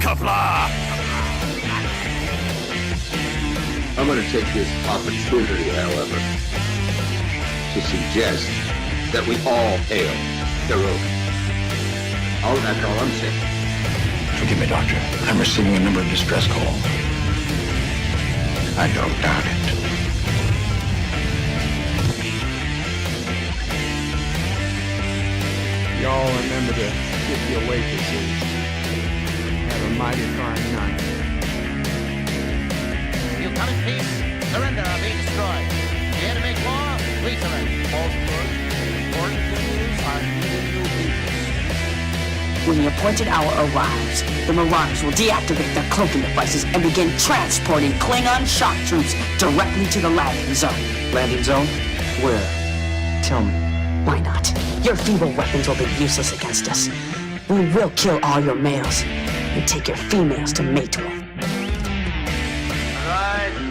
Qapla! I'm going to take this opportunity, however, to suggest that we all hail Daroga. Oh, that's all I'm saying. Forgive me, Doctor. I'm receiving a number of distress calls. I don't doubt it. Y'all remember to tip your waitresses. Have a mighty fine night. You come in peace, surrender or be destroyed. Here to make war, we surrender. False word. Important thing is, I'm giving you peace. When the appointed hour arrives, the Marauders will deactivate their cloaking devices and begin transporting Klingon shock troops directly to the landing zone. Landing zone? Where? Tell me. Why not? Your feeble weapons will be useless against us. We will kill all your males and take your females to mate with.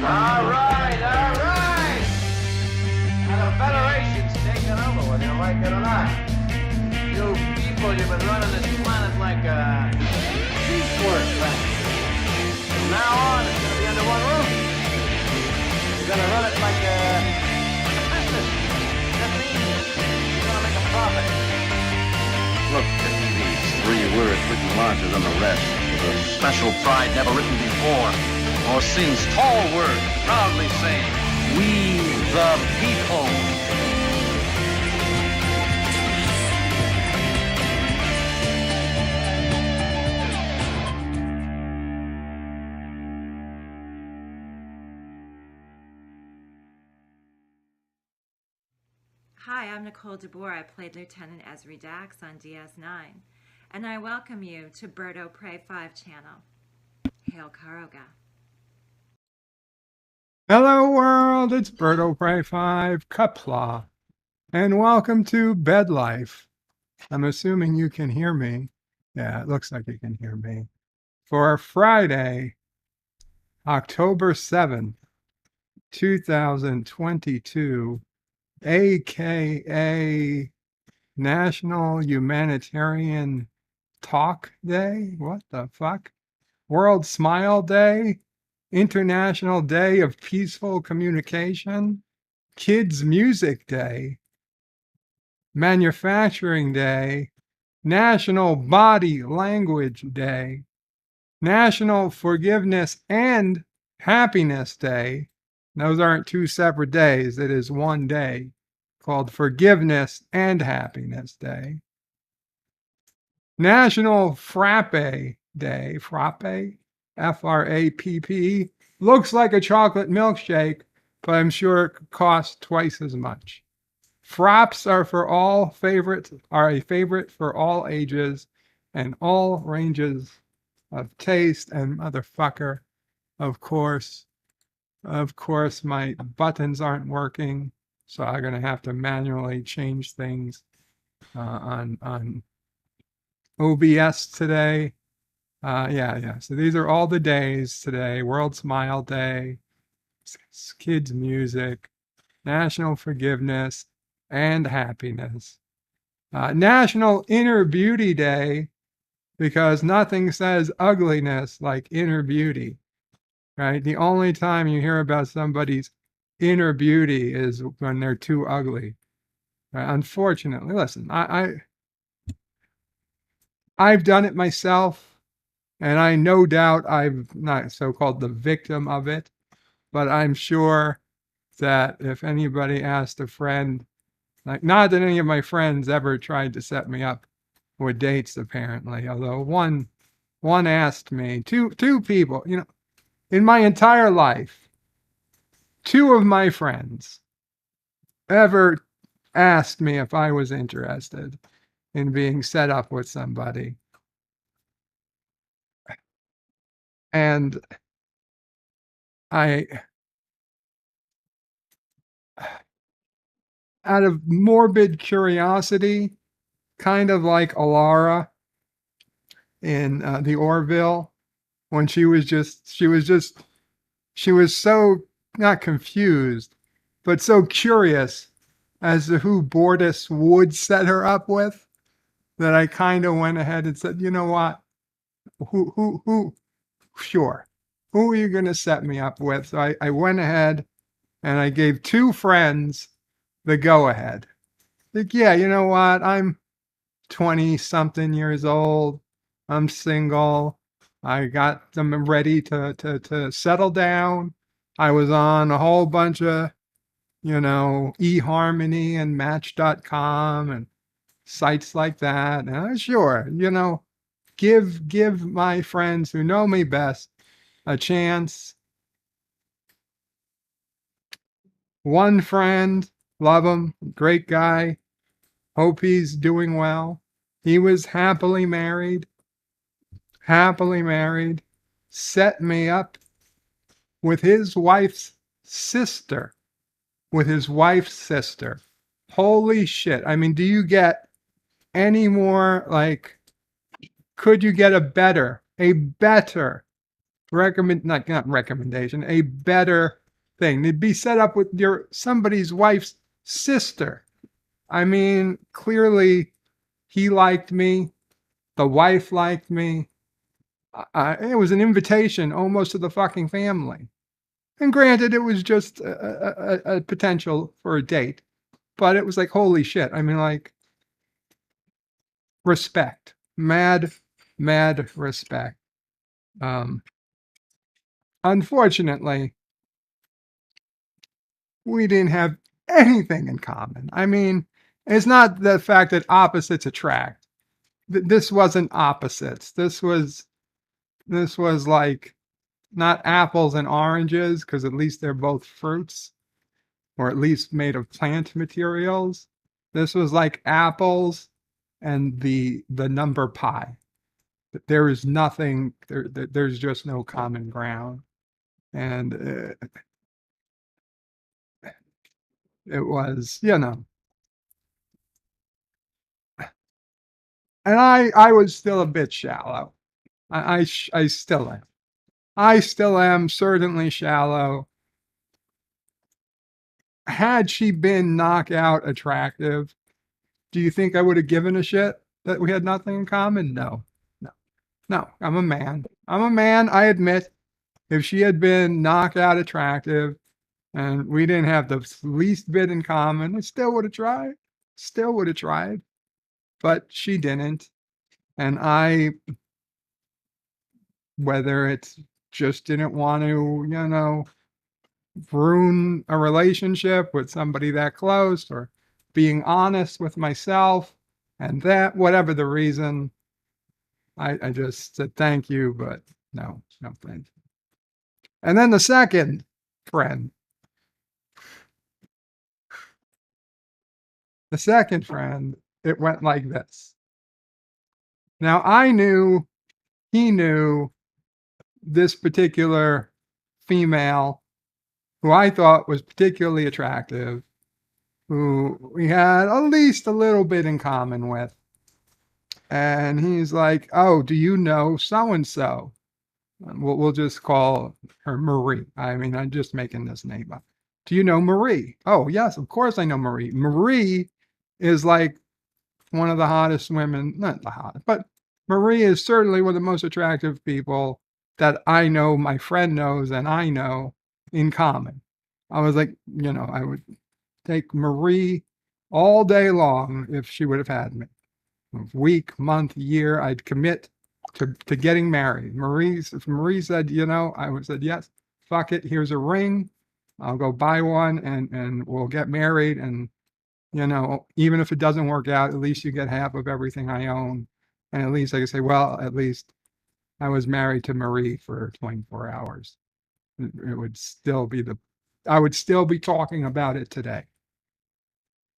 All right. And the Federation's taking over, whether you like it or not. You people, you've been running this planet like a piecework factory. From now on, it's going to be under one roof. You're going to run it like a business. That means you're going to make a profit. Look at these 3 words written larger than the rest. With a special pride never written before or since. Tall word, proudly saying, "We the people." Hi, I'm Nicole DeBoer. I played Lieutenant Ezri Dax on DS9, and I welcome you to DadOPrey 5 channel. Hail Karoga. Hello world, it's DadOPrey 5, Qapla, and welcome to Bed Life. I'm assuming you can hear me. Yeah, it looks like you can hear me. For Friday, October 7th, 2022, aka National Humanitarian Talk Day. What the fuck? World Smile Day, International Day of Peaceful Communication, Kids Music Day, Manufacturing Day, National Body Language Day, National Forgiveness and Happiness Day. Those aren't 2 separate days. It is one day called Forgiveness and Happiness Day. National Frappe Day. Frappe? F-R-A-P-P. Looks like a chocolate milkshake, but I'm sure it costs twice as much. Fraps are a favorite for all ages and all ranges of taste. And motherfucker, of course, my buttons aren't working, so I'm gonna have to manually change things on OBS today. Yeah. So these are all the days today: World Smile Day, Kids Music, National Forgiveness and Happiness, National Inner Beauty Day, because nothing says ugliness like inner beauty, right? The only time you hear about somebody's inner beauty is when they're too ugly. Right? Unfortunately, listen, I've done it myself. And I no doubt I'm not so-called the victim of it, but I'm sure that if anybody asked a friend, like, not that any of my friends ever tried to set me up with dates, apparently, although one asked me, two people, in my entire life, 2 of my friends ever asked me if I was interested in being set up with somebody. And I, out of morbid curiosity, kind of like Alara in the Orville, when she was so not confused, but so curious as to who Bortus would set her up with, that I kind of went ahead and said, you know what? Sure. Who are you going to set me up with? So I went ahead and I gave 2 friends the go ahead. Like, yeah, you know what? I'm 20 something years old. I'm single. I got them ready to settle down. I was on a whole bunch of, eHarmony and Match.com and sites like that. And sure, give my friends who know me best a chance. One friend, love him, great guy. Hope he's doing well. He was happily married, set me up with his wife's sister, Holy shit. I mean, do you get any more, like, could you get a better not recommendation, a better thing? To be set up with somebody's wife's sister. I mean, clearly he liked me. The wife liked me. It was an invitation almost to the fucking family. And granted, it was just a potential for a date. But it was like, holy shit. I mean, like, respect. Mad respect. Unfortunately, we didn't have anything in common. I mean, it's not the fact that opposites attract. This wasn't opposites. This was like not apples and oranges, because at least they're both fruits, or at least made of plant materials. This was like apples and the number pi. There is nothing. There's just no common ground, and it was, and I was still a bit shallow. I still am. I still am certainly shallow. Had she been knockout attractive, do you think I would have given a shit that we had nothing in common? No. I'm a man. I admit. If she had been knockout attractive and we didn't have the least bit in common, I still would have tried. But she didn't. And whether it's just didn't want to, ruin a relationship with somebody that close, or being honest with myself, and that, whatever the reason, I just said thank you, but no thank you. And then the second friend, it went like this. Now he knew this particular female who I thought was particularly attractive, who we had at least a little bit in common with. And he's like, oh, do you know so-and-so? We'll just call her Marie. I mean, I'm just making this name up. Do you know Marie? Oh, yes, of course I know Marie. Marie is like one of the hottest women, not the hottest, but Marie is certainly one of the most attractive people that I know, my friend knows, and I know in common. I was like, I would take Marie all day long if she would have had me. Week, month, year, I'd commit to getting married. If Marie said, I would have said, yes, fuck it, here's a ring. I'll go buy one and we'll get married. And, even if it doesn't work out, at least you get half of everything I own. And at least I can say, well, at least I was married to Marie for 24 hours. It would still be I would still be talking about it today.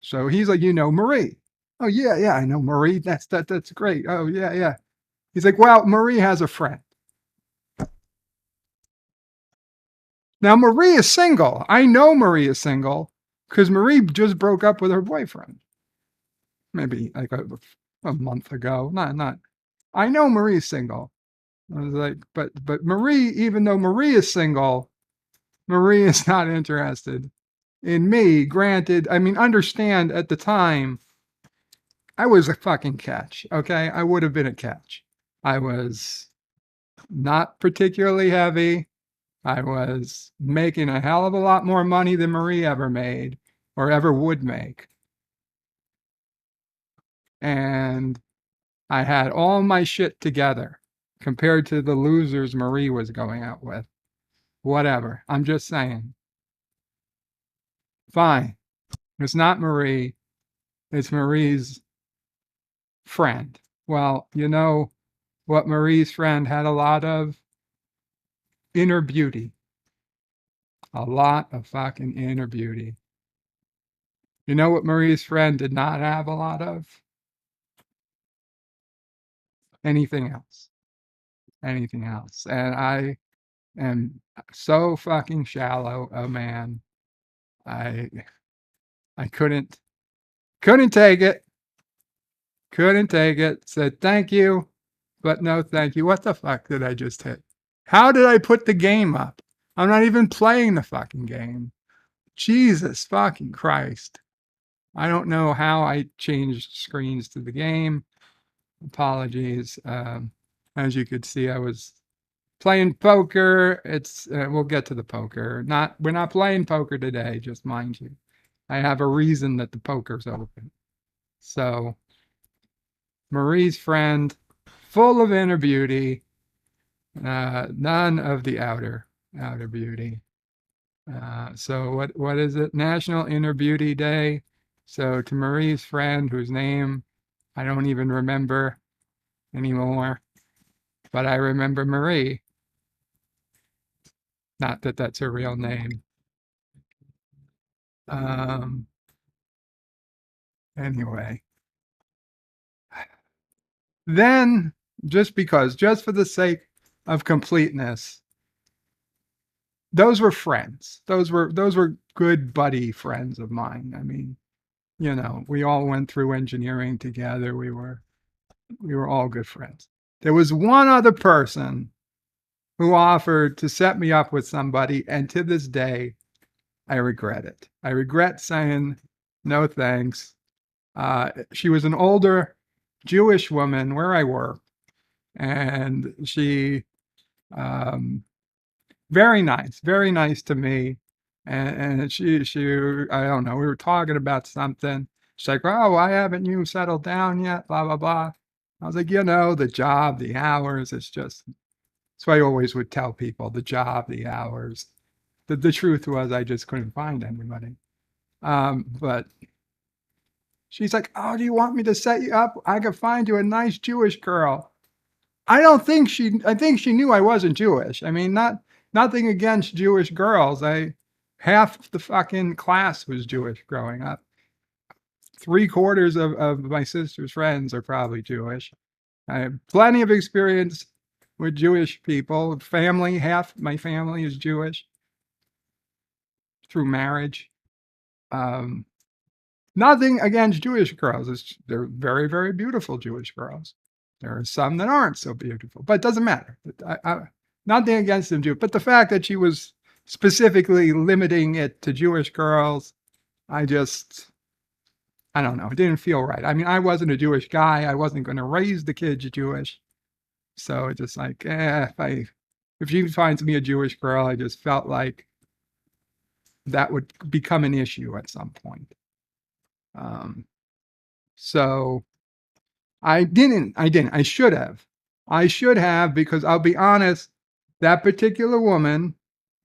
So he's like, Marie. Oh, yeah, I know Marie. That's great. Oh, yeah. He's like, well, Marie has a friend. Now, Marie is single. I know Marie is single because Marie just broke up with her boyfriend. Maybe like a month ago. Not. I know Marie's single. I was like, but Marie, even though Marie is single, Marie is not interested in me. Granted, I mean, understand at the time, I was a fucking catch, okay? I would have been a catch. I was not particularly heavy. I was making a hell of a lot more money than Marie ever made or ever would make. And I had all my shit together compared to the losers Marie was going out with. Whatever. I'm just saying. Fine. It's not Marie. It's Marie's friend. Well, you know what Marie's friend had a lot of? Inner beauty. A lot of fucking inner beauty. You know what Marie's friend did not have a lot of? Anything else. Anything else. And I am so fucking shallow a man. I couldn't take it. Couldn't take it. Said thank you, but no thank you. What the fuck did I just hit? How did I put the game up? I'm not even playing the fucking game. Jesus fucking Christ. I don't know how I changed screens to the game. Apologies. As you could see, I was playing poker. It's we'll get to the poker. We're not playing poker today, just mind you. I have a reason that the poker's open. So Marie's friend, full of inner beauty, none of the outer beauty. So what is it? National Inner Beauty Day. So to Marie's friend, whose name I don't even remember anymore, but I remember Marie. Not that that's her real name. Anyway. Then, just for the sake of completeness, those were friends. Those were good buddy friends of mine. I mean, you know, we all went through engineering together. We were all good friends. There was one other person who offered to set me up with somebody, and to this day, I regret it. I regret saying no thanks. She was an older Jewish woman where I worked, and she very nice to me. And she I don't know, we were talking about something. She's like, oh, why haven't you settled down yet? Blah, blah, blah. I was like, you know, the job, the hours, it's just, so I always would tell people the job, the hours. The truth was I just couldn't find anybody. But she's like, oh, do you want me to set you up? I could find you a nice Jewish girl. I think she knew I wasn't Jewish. I mean, nothing against Jewish girls. Half the fucking class was Jewish growing up. 3/4 of my sister's friends are probably Jewish. I have plenty of experience with Jewish people. Family, half my family is Jewish through marriage. Nothing against Jewish girls. They're very, very beautiful Jewish girls. There are some that aren't so beautiful, but it doesn't matter. Nothing against them, but the fact that she was specifically limiting it to Jewish girls, I don't know. It didn't feel right. I mean, I wasn't a Jewish guy. I wasn't going to raise the kids Jewish. So it's just like, if she finds me a Jewish girl, I just felt like that would become an issue at some point. So I didn't. I should have. Because I'll be honest, that particular woman,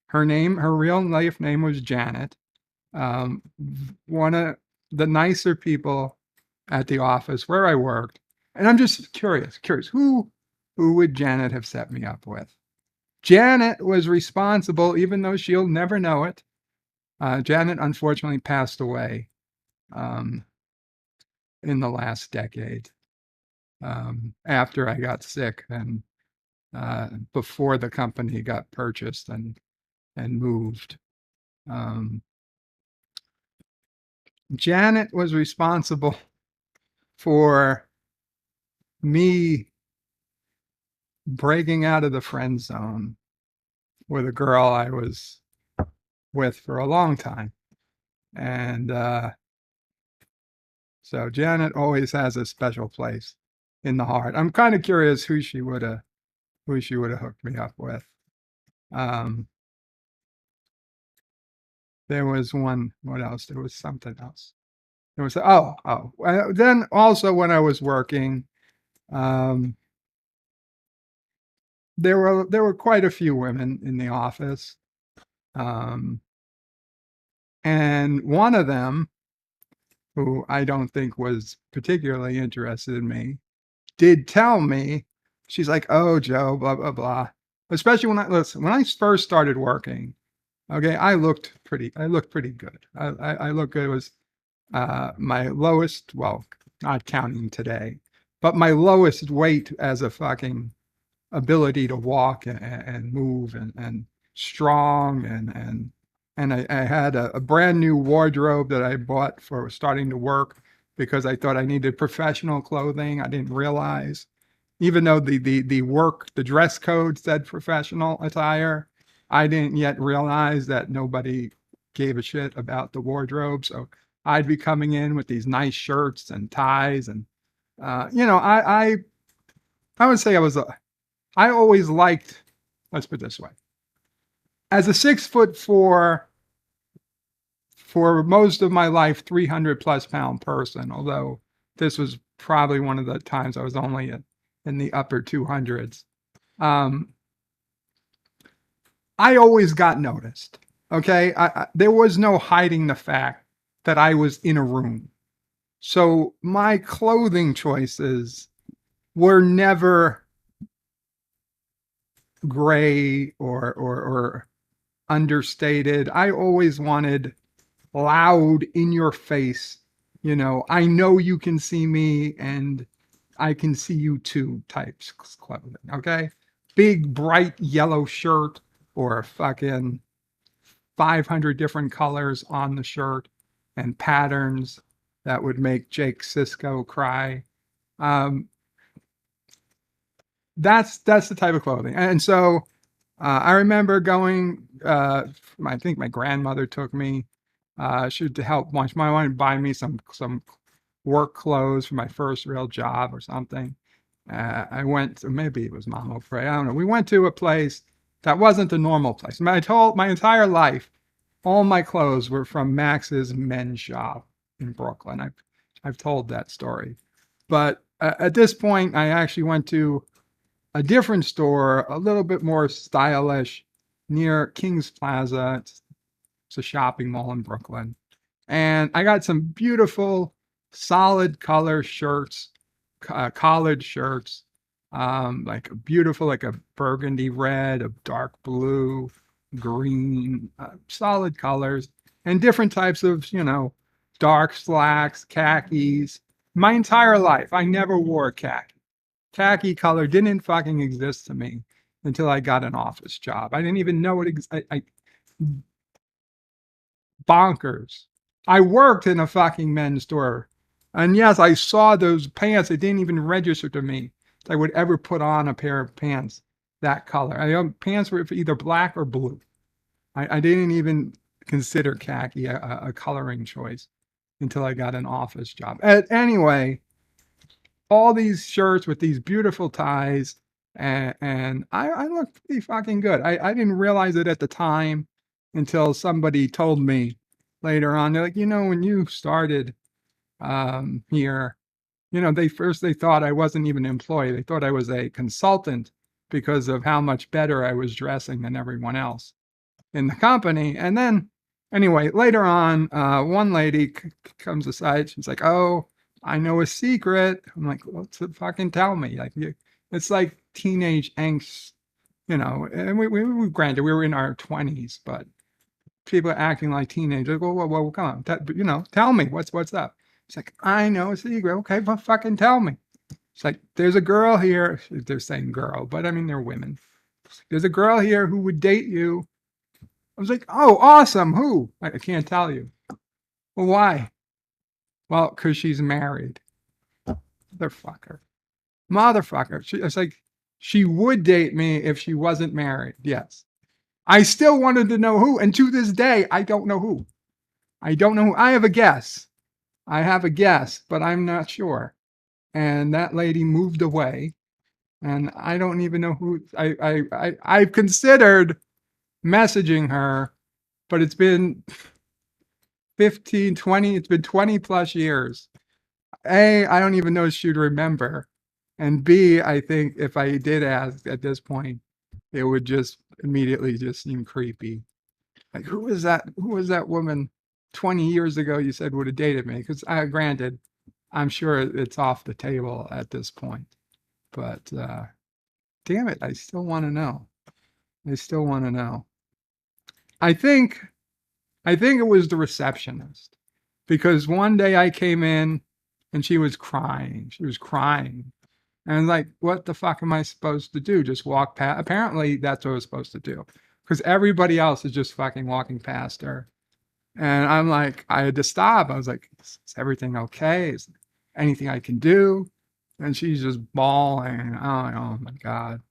her real life name was Janet. One of the nicer people at the office where I worked. And I'm just curious, who would Janet have set me up with? Janet was responsible, even though she'll never know it. Janet unfortunately passed away in the last decade, after I got sick and before the company got purchased and moved. Janet was responsible for me breaking out of the friend zone with a girl I was with for a long time. And So Janet always has a special place in the heart. I'm kind of curious who she would have hooked me up with. There was one. What else? There was something else. There was then also when I was working, there were quite a few women in the office, and one of them, who I don't think was particularly interested in me, did tell me, she's like, "Oh, Joe, blah blah blah." Especially when I first started working, okay, I looked pretty good. I looked good. It was my lowest, well, not counting today, but my lowest weight as a fucking ability to walk and move and strong and I had a brand new wardrobe that I bought for starting to work because I thought I needed professional clothing. I didn't realize, even though the dress code said professional attire, I didn't yet realize that nobody gave a shit about the wardrobe. So I'd be coming in with these nice shirts and ties and I would say I always liked, let's put it this way, as a 6'4", for most of my life, 300+ pound person, although this was probably one of the times I was only in the upper 200s. I always got noticed. Okay. There was no hiding the fact that I was in a room. So my clothing choices were never gray or understated. I always wanted loud, in your face, I know you can see me and I can see you too types clothing. Okay. Big, bright yellow shirt or fucking 500 different colors on the shirt and patterns that would make Jake Sisko cry. That's the type of clothing. And so I remember going, I think my grandmother took me, she to help once. My wanted to buy me some work clothes for my first real job or something. I went to, maybe it was DadOPrey, I don't know. We went to a place that wasn't the normal place. My entire life, all my clothes were from Max's men's shop in Brooklyn. I've told that story. But at this point, I actually went to a different store, a little bit more stylish, near King's Plaza. It's a shopping mall in Brooklyn. And I got some beautiful, solid color shirts, collared shirts, like a burgundy red, a dark blue, green, solid colors, and different types of, dark slacks, khakis. My entire life, I never wore khaki. Khaki color didn't fucking exist to me until I got an office job. I didn't even know it. Bonkers. I worked in a fucking men's store. And yes, I saw those pants. It didn't even register to me that I would ever put on a pair of pants that color. Pants were either black or blue. I didn't even consider khaki a coloring choice until I got an office job. Anyway, all these shirts with these beautiful ties, and I looked pretty fucking good. I didn't realize it at the time until somebody told me later on. They're like, when you started here, they thought I wasn't even an employee. They thought I was a consultant because of how much better I was dressing than everyone else in the company. And then, anyway, later on, one lady comes aside. She's like, "Oh, I know a secret." I'm like, "Well, fucking tell me." Like, it's like teenage angst, and we granted, we were in our 20s, but people are acting like teenagers. Well, come on, tell me what's up. It's like, "I know a secret." Okay, but fucking tell me. It's like, "There's a girl here." They're saying girl, but I mean, they're women. "There's a girl here who would date you." I was like, "Oh, awesome. Who?" I can't tell you. "Well, why?" "Well, because she's married." Motherfucker. It's like, she would date me if she wasn't married. Yes. I still wanted to know who. And to this day, I don't know who. I have a guess. I have a guess, but I'm not sure. And that lady moved away, and I don't even know who. I've considered messaging her, but it's been 15, 20. It's been 20 plus years. A, I don't even know if she'd remember. And B, I think if I did ask at this point, it would just immediately just seem creepy. Like, who was that? Who was that woman 20 years ago you said would have dated me? Because granted, I'm sure it's off the table at this point. But damn it, I still want to know. I still want to know. I think it was the receptionist, because one day I came in and she was crying. She was crying. And like, what the fuck am I supposed to do? Just walk past? Apparently, that's what I was supposed to do, because everybody else is just fucking walking past her. And I'm like, I had to stop. I was like, is everything okay? Is there anything I can do? And she's just bawling. Oh my God.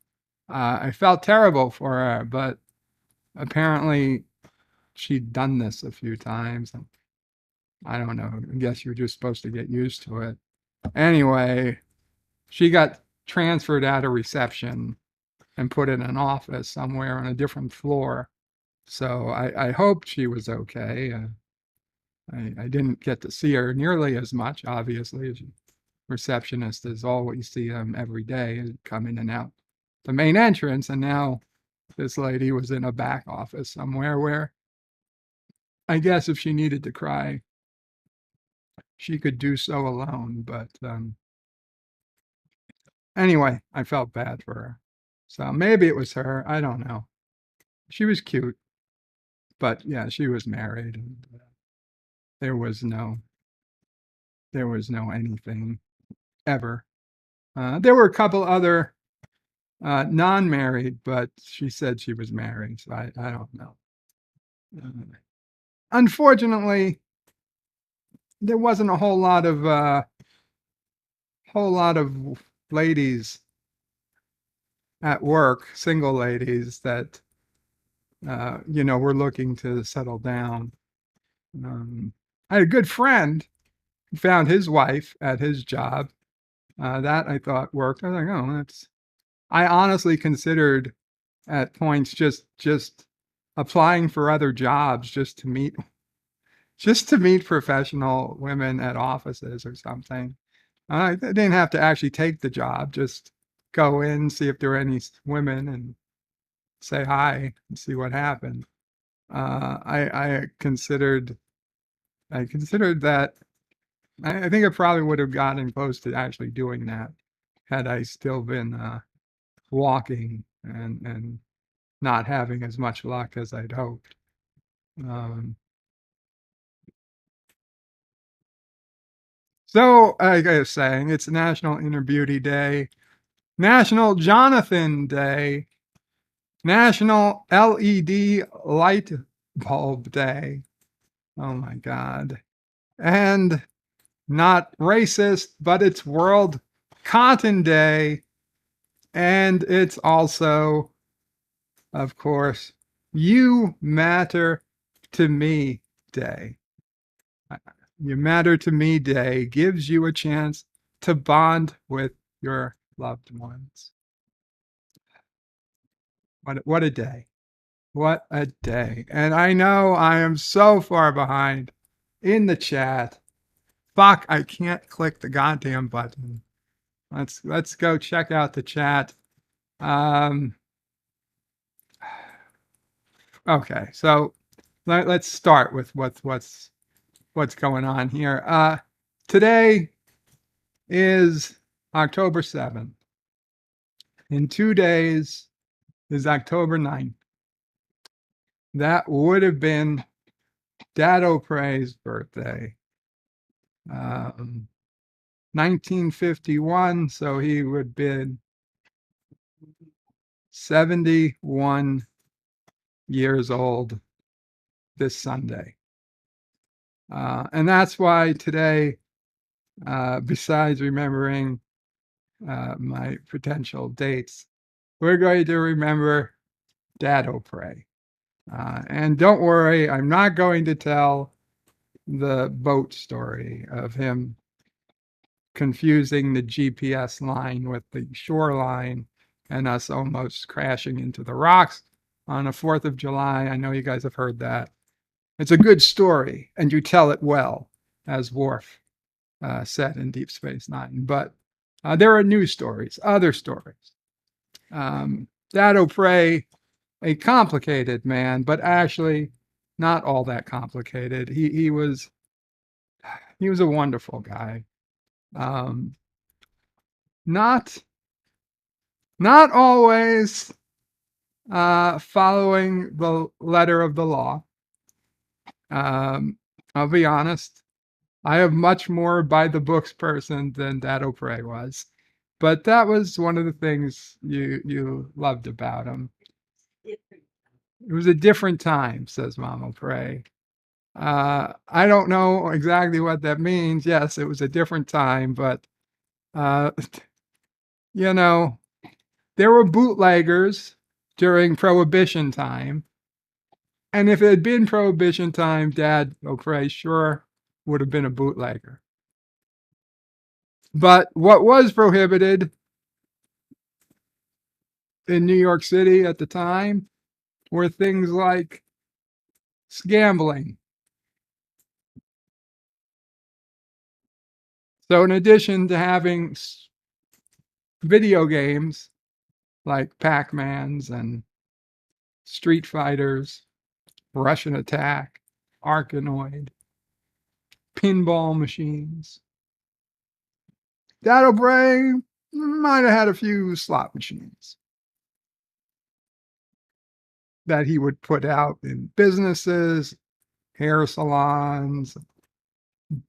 I felt terrible for her, but apparently she'd done this a few times. And I don't know. I guess you're just supposed to get used to it. Anyway, she got transferred out of reception and put in an office somewhere on a different floor. So I hoped she was okay. I didn't get to see her nearly as much, obviously, as receptionist is always see them every day and come in and out the main entrance. And now this lady was in a back office somewhere where I guess if she needed to cry, she could do so alone. But anyway, I felt bad for her. So maybe it was her. I don't know. She was cute. But yeah, she was married, and there was no anything ever. There were a couple other non-married, but she said she was married, so I don't know. Unfortunately, there wasn't a whole lot of ladies at work, single ladies that were looking to settle down. I had a good friend who found his wife at his job. That I thought worked. I was like, oh, that's. I honestly considered at points just applying for other jobs just to meet professional women at offices or something. I didn't have to actually take the job, just go in, see if there were any women and say hi and see what happened. I considered that. I think I probably would have gotten close to actually doing that had I still been walking and not having as much luck as I'd hoped. So, like I was saying, it's National Inner Beauty Day, National Jonathan Day, National LED Light Bulb Day. Oh my God. And not racist, but it's World Cotton Day. And it's also, of course, You Matter to Me Day. You Matter to Me Day gives you a chance to bond with your loved ones. What a day. What a day. And I know I am so far behind in the chat. Fuck, I can't click the goddamn button. Let's go check out the chat. Okay, so let's start with what's going on here. Today is October 7th. In 2 days is October 9th. That would have been DadOPrey's birthday. 1951, so he would have been 71 years old this Sunday. And that's why today, besides remembering my potential dates, we're going to remember DadOPrey. And don't worry, I'm not going to tell the boat story of him confusing the GPS line with the shoreline and us almost crashing into the rocks on a 4th of July. I know you guys have heard that. It's a good story, and you tell it well, as Worf said in Deep Space Nine. But there are news stories, other stories. DadOPrey, a complicated man, but actually not all that complicated. He was a wonderful guy. Not always following the letter of the law. I'll be honest. I am much more by the books person than DadOPrey was, but that was one of the things you loved about him. It was a different time, says Mama Pray. I don't know exactly what that means. Yes, it was a different time, but you know, there were bootleggers during Prohibition time. And if it had been Prohibition time, DadOPrey sure would have been a bootlegger. But what was prohibited in New York City at the time were things like gambling. So in addition to having video games like Pac-Mans and Street Fighters, Russian Attack, Arkanoid, pinball machines, DadOPrey might have had a few slot machines that he would put out in businesses, hair salons,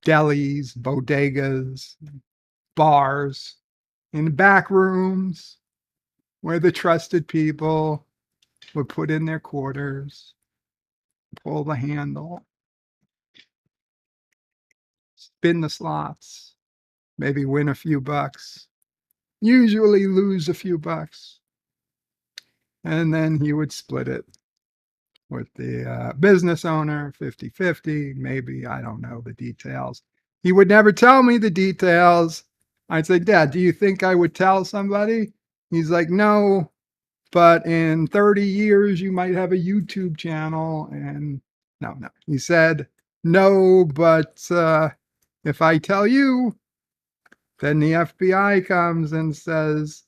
delis, bodegas, bars, in back rooms where the trusted people would put in their quarters, pull the handle, spin the slots, maybe win a few bucks, usually lose a few bucks, and then he would split it with the business owner, 50-50, maybe, I don't know the details. He would never tell me the details. I'd say, Dad, do you think I would tell somebody? He's like, no, but in 30 years, you might have a YouTube channel. And no. He said, no, but if I tell you, then the FBI comes and says,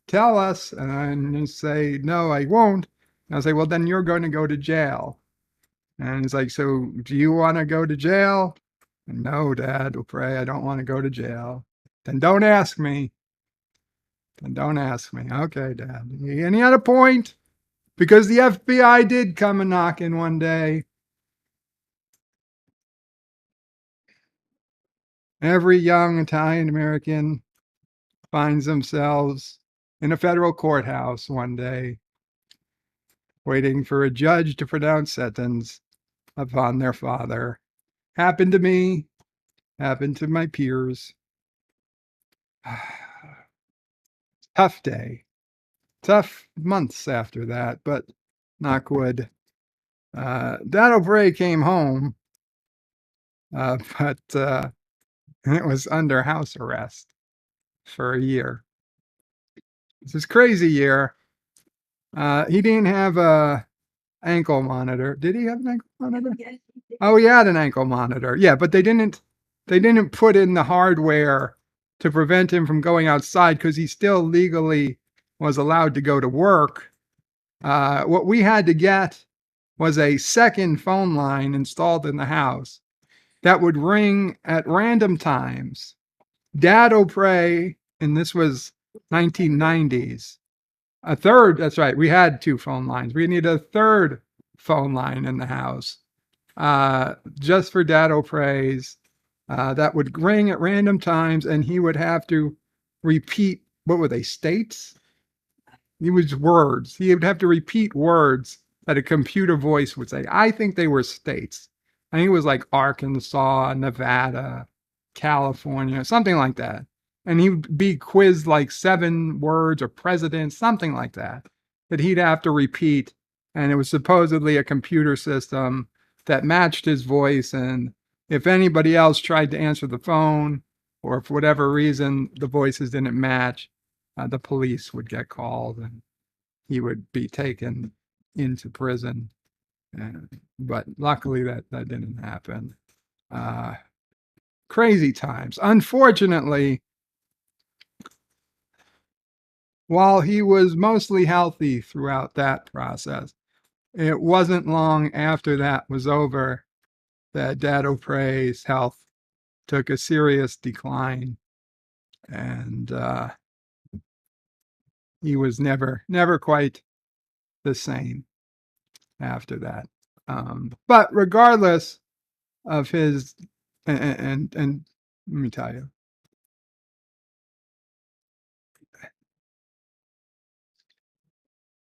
tell us. And you say, no, I won't. And I'll say, well, then you're going to go to jail. And he's like, so do you want to go to jail? And no, DadOPrey, I don't want to go to jail. Then don't ask me. Okay, Dad. And he had a point, because the FBI did come and knock in one day. Every young Italian American finds themselves in a federal courthouse one day, waiting for a judge to pronounce sentence upon their father. Happened to me, happened to my peers. Tough day, tough months after that, but knock wood. DadOPrey came home, but it was under house arrest for a year. This is a crazy year. He didn't have a ankle monitor. Did he have an ankle monitor? Oh, he had an ankle monitor. Yeah, but they didn't put in the hardware to prevent him from going outside, because he still legally was allowed to go to work. What we had to get was a second phone line installed in the house that would ring at random times. DadOPrey, and this was 1990s. A third, that's right, we had two phone lines. We needed a third phone line in the house, just for DadOPrey's. That would ring at random times, and he would have to repeat, what were they, states? It was words. He would have to repeat words that a computer voice would say. I think they were states. I think it was like Arkansas, Nevada, California, something like that. And he would be quizzed like 7 words, or president, something like that he'd have to repeat. And it was supposedly a computer system that matched his voice, and if anybody else tried to answer the phone, or for whatever reason the voices didn't match, the police would get called and he would be taken into prison. But luckily that didn't happen. Crazy times. Unfortunately, while he was mostly healthy throughout that process, it wasn't long after that was over that DadOPrey's health took a serious decline, and he was never quite the same after that. But regardless of his, and let me tell you,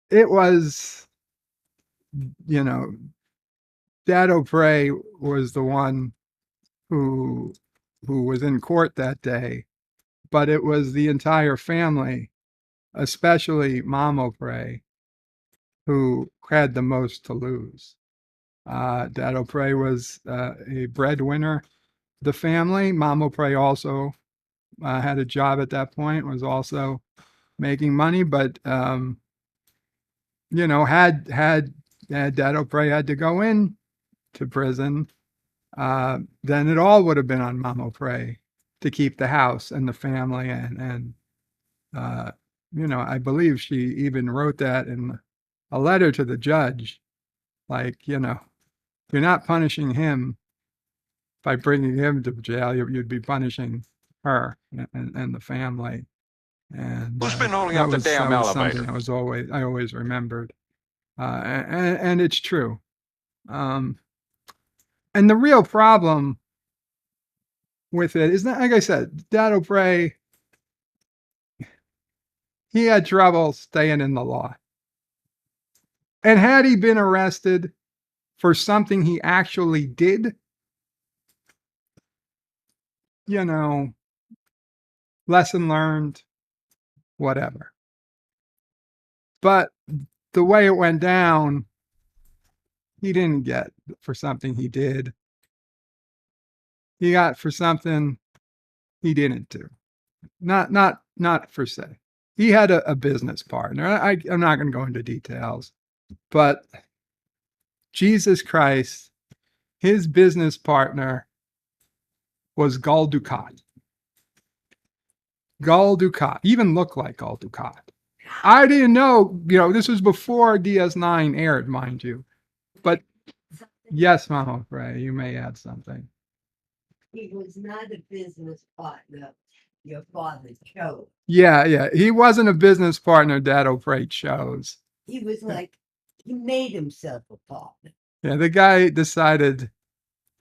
it was, DadOPrey was the one who was in court that day, but it was the entire family, especially MomOPrey, who had the most to lose. DadOPrey was a breadwinner. The family, MomOPrey also had a job at that point, was also making money, but had DadOPrey had to go in to prison, then it all would have been on MomOPrey to keep the house and the family, and I believe she even wrote that in a letter to the judge, like, you're not punishing him by bringing him to jail, you'd be punishing her and the family. And Who's been holding up the damn elevator? Something I always remembered, and it's true. And the real problem with it is that, like I said, DadOPrey, he had trouble staying in the law. And had he been arrested for something he actually did, lesson learned, whatever. But the way it went down, he didn't get for something he did. He got for something he didn't do. Not per se. He had a business partner. I'm not going to go into details, but Jesus Christ, his business partner was Gul Dukat. Gul Dukat, even looked like Gul Dukat. I didn't know, this was before DS9 aired, mind you. But yes, MomOPrey, you may add something. He was not a business partner your father chose. Yeah. He wasn't a business partner DadOPrey chose. He was like, he made himself a partner. Yeah, the guy decided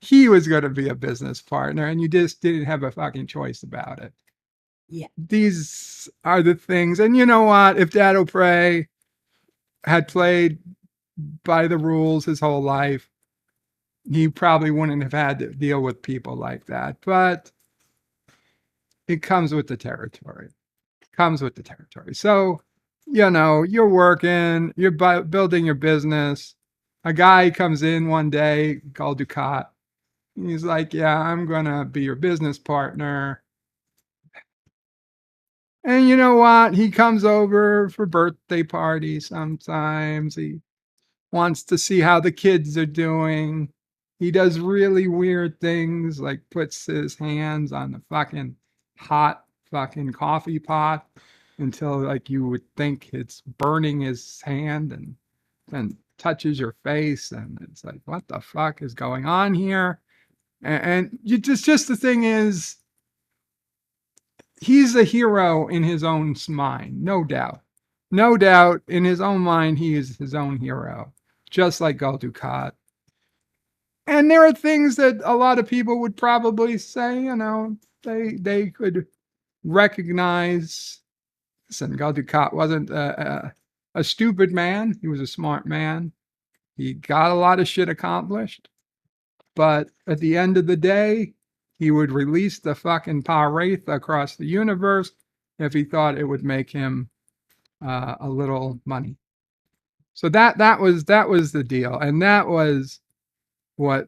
he was going to be a business partner, and you just didn't have a fucking choice about it. Yeah. These are the things. And you know what? If DadOPrey had played by the rules his whole life, he probably wouldn't have had to deal with people like that. But it comes with the territory. So, you're working, you're building your business. A guy comes in one day called Dukat. He's like, yeah, I'm going to be your business partner. And you know what? He comes over for birthday parties sometimes. He wants to see how the kids are doing. He does really weird things, like puts his hands on the fucking hot fucking coffee pot until, like, you would think it's burning his hand, and then touches your face, and it's like, what the fuck is going on here? And you just the thing is, he's a hero in his own mind, no doubt. In his own mind, he is his own hero, just like Gul Dukat. And there are things that a lot of people would probably say, they could recognize. Listen, Gul Dukat wasn't a stupid man. He was a smart man. He got a lot of shit accomplished. But at the end of the day, he would release the fucking Pa-Wraith across the universe if he thought it would make him a little money. So that was the deal. And that was what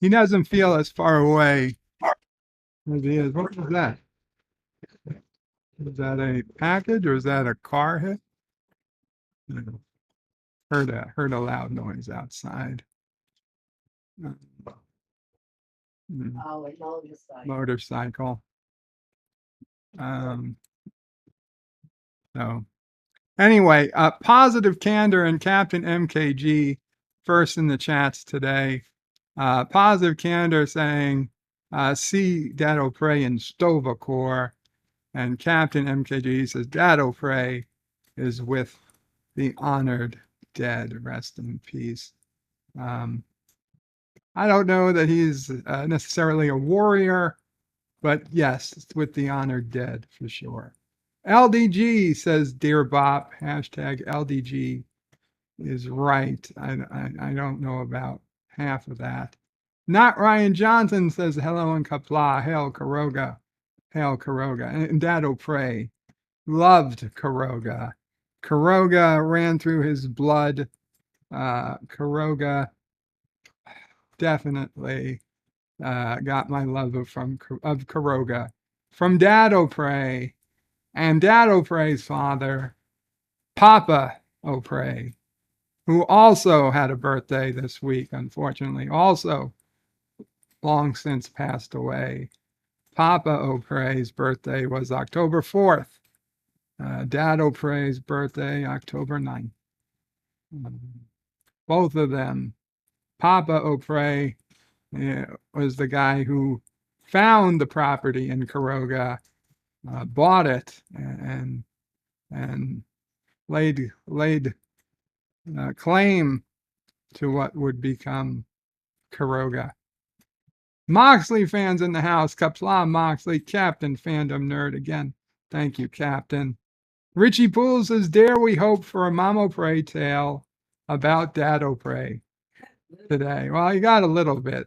He doesn't feel as far away as he is. What was that? Is that a package or is that a car hit? Heard a loud noise outside. Oh, a motorcycle. Motorcycle. So anyway, Positive Candor and Captain MKG first in the chats today. Positive Candor saying, see DadOPrey in Stovacor. And Captain MKG says, DadOPrey is with the honored dead. Rest in peace. I don't know that he's necessarily a warrior, but yes, it's with the honored dead for sure. LDG says, Dear Bop, hashtag LDG is right. I don't know about half of that. Not Ryan Johnson says, hello in Qapla, hail Karoga, hail Karoga. And DadOPrey loved Karoga. Karoga ran through his blood. Karoga definitely got my love of Karoga from DadOPrey and DadOPrey's father, Papa O'Prey, who also had a birthday this week, unfortunately, also long since passed away. Papa O'Prey's birthday was October 4th. DadOPrey's birthday, October 9th. Both of them. Papa O'Prey was the guy who found the property in Karoga, bought it, and laid claim to what would become Karoga. Moxley fans in the house. Qapla Moxley, Captain Fandom Nerd again. Thank you, Captain. Richie Poole says, dare we hope for a MomOPrey tale about DadOPrey today? Well, you got a little bit.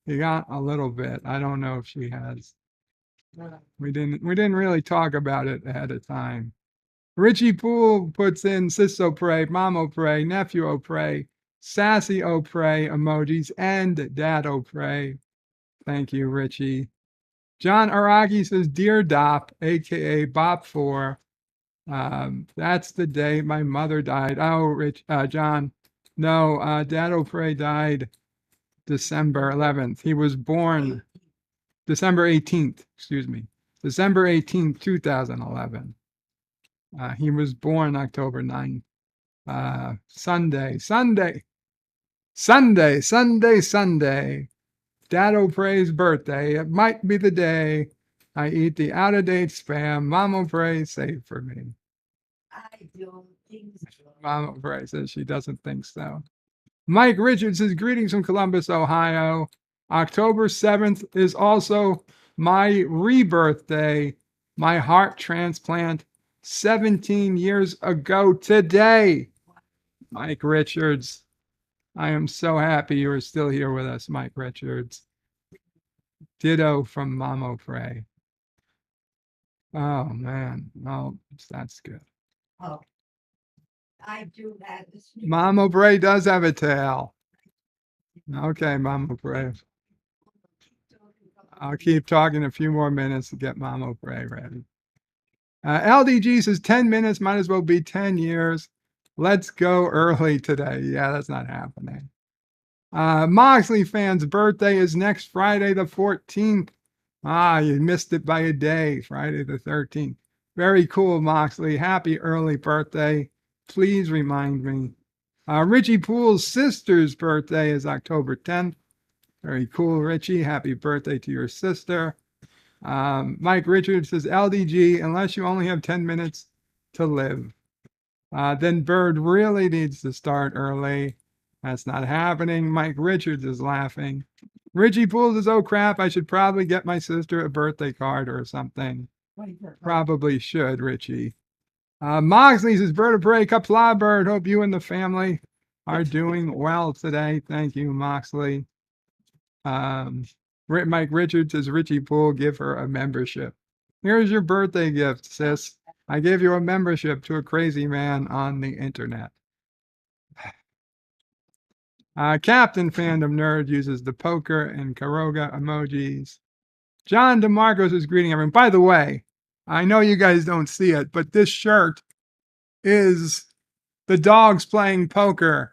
You got a little bit. I don't know if she has. We didn't really talk about it ahead of time. Richie Poole puts in Sis O'Prey, Mom O'Prey, Nephew O'Prey, Sassy O'Prey emojis, and DadOPrey. Thank you, Richie. John Araki says, Dear Dop, aka Bop4. That's the day my mother died. Oh, John. No, DadOPrey died December 11th. He was born December 18th, excuse me. December 18th, 2011. He was born October 9th. Sunday. DadOPrey's birthday. It might be the day I eat the out-of-date spam MomOPrey saved for me. I don't think so. MomOPrey says she doesn't think so. Mike Richards says, greetings from Columbus, Ohio. October 7th is also my rebirth day, my heart transplant 17 years ago today. Mike Richards, I am so happy you are still here with us, Mike Richards. Ditto from MomOPrey. Oh, man. Oh, that's good. Oh, I do have this. MomOPrey does have a tail. Okay, MomOPrey. I'll keep talking a few more minutes to get MomOPrey ready. LDG says 10 minutes might as well be 10 years. Let's go early today. Yeah, that's not happening. Moxley fan's birthday is next Friday the 14th. You missed it by a day, Friday the 13th. Very cool, Moxley. Happy early birthday. Please remind me. Richie Poole's sister's birthday is October 10th. Very cool, Richie. Happy birthday to your sister. Mike Richards says, LDG, unless you only have 10 minutes to live, then Bird really needs to start early. That's not happening. Mike Richards is laughing. Richie Poole says, oh crap, I should probably get my sister a birthday card or something. Probably should, Richie. Moxley says, Bird of Prey, Qapla Bird. Hope you and the family are doing well today. Thank you, Moxley. Mike Richards says, Richie Poole, give her a membership. Here's your birthday gift, sis. I gave you a membership to a crazy man on the internet. Captain Fandom Nerd uses the poker and Karoga emojis. John DeMarcos is greeting everyone. By the way, I know you guys don't see it, but this shirt is the dogs playing poker.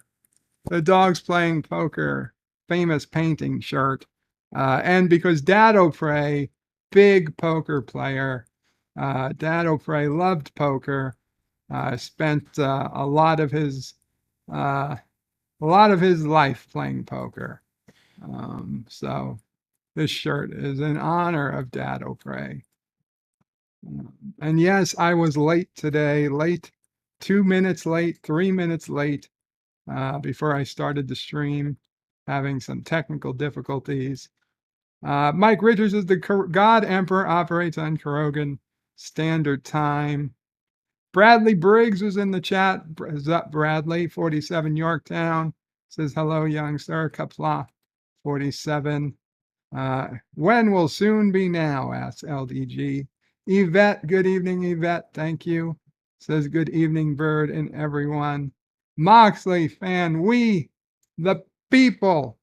The dogs playing poker, famous painting shirt. And because DadOPrey, big poker player, DadOPrey loved poker, spent a lot of his life playing poker. So this shirt is in honor of DadOPrey. And yes, I was late today, 2 minutes late, 3 minutes late, before I started the stream, having some technical difficulties. Mike Richards is the God Emperor, operates on Korogan Standard Time. Bradley Briggs was in the chat. Is up, Bradley, 47 Yorktown. Says, hello, young sir. Qapla, 47. When will soon be now, asks LDG. Yvette, good evening, Yvette. Thank you. Says, good evening, Bird and everyone. Moxley fan, we, the people.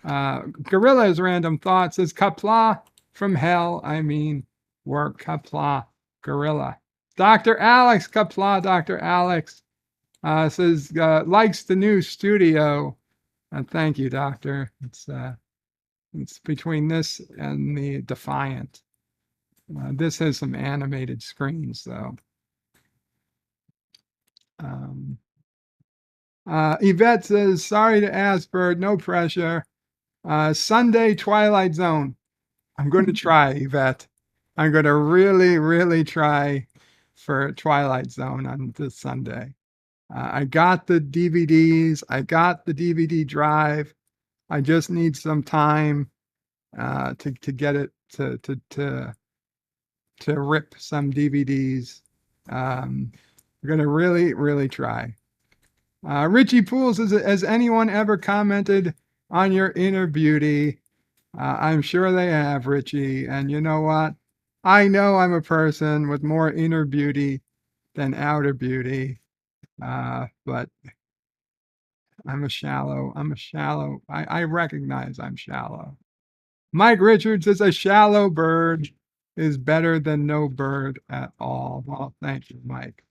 Gorilla's random thoughts says, Qapla from hell. I mean, work. Qapla, Gorilla. Dr. Alex, Qapla, Dr. Alex, says, likes the new studio. Thank you, Doctor. It's between this and the Defiant. This has some animated screens, though. Yvette says, sorry to ask, Bird, no pressure. Sunday Twilight Zone. I'm going to try, Yvette. I'm going to really, really try for Twilight Zone on this Sunday. I got the DVDs. I got the DVD drive. I just need some time to get it to rip some DVDs. I'm going to really, really try. Richie Pools says, has anyone ever commented on your inner beauty? I'm sure they have, Richie. And you know what? I know I'm a person with more inner beauty than outer beauty. But I'm shallow. I recognize I'm shallow. Mike Richards says a shallow bird is better than no bird at all. Well, thank you, Mike.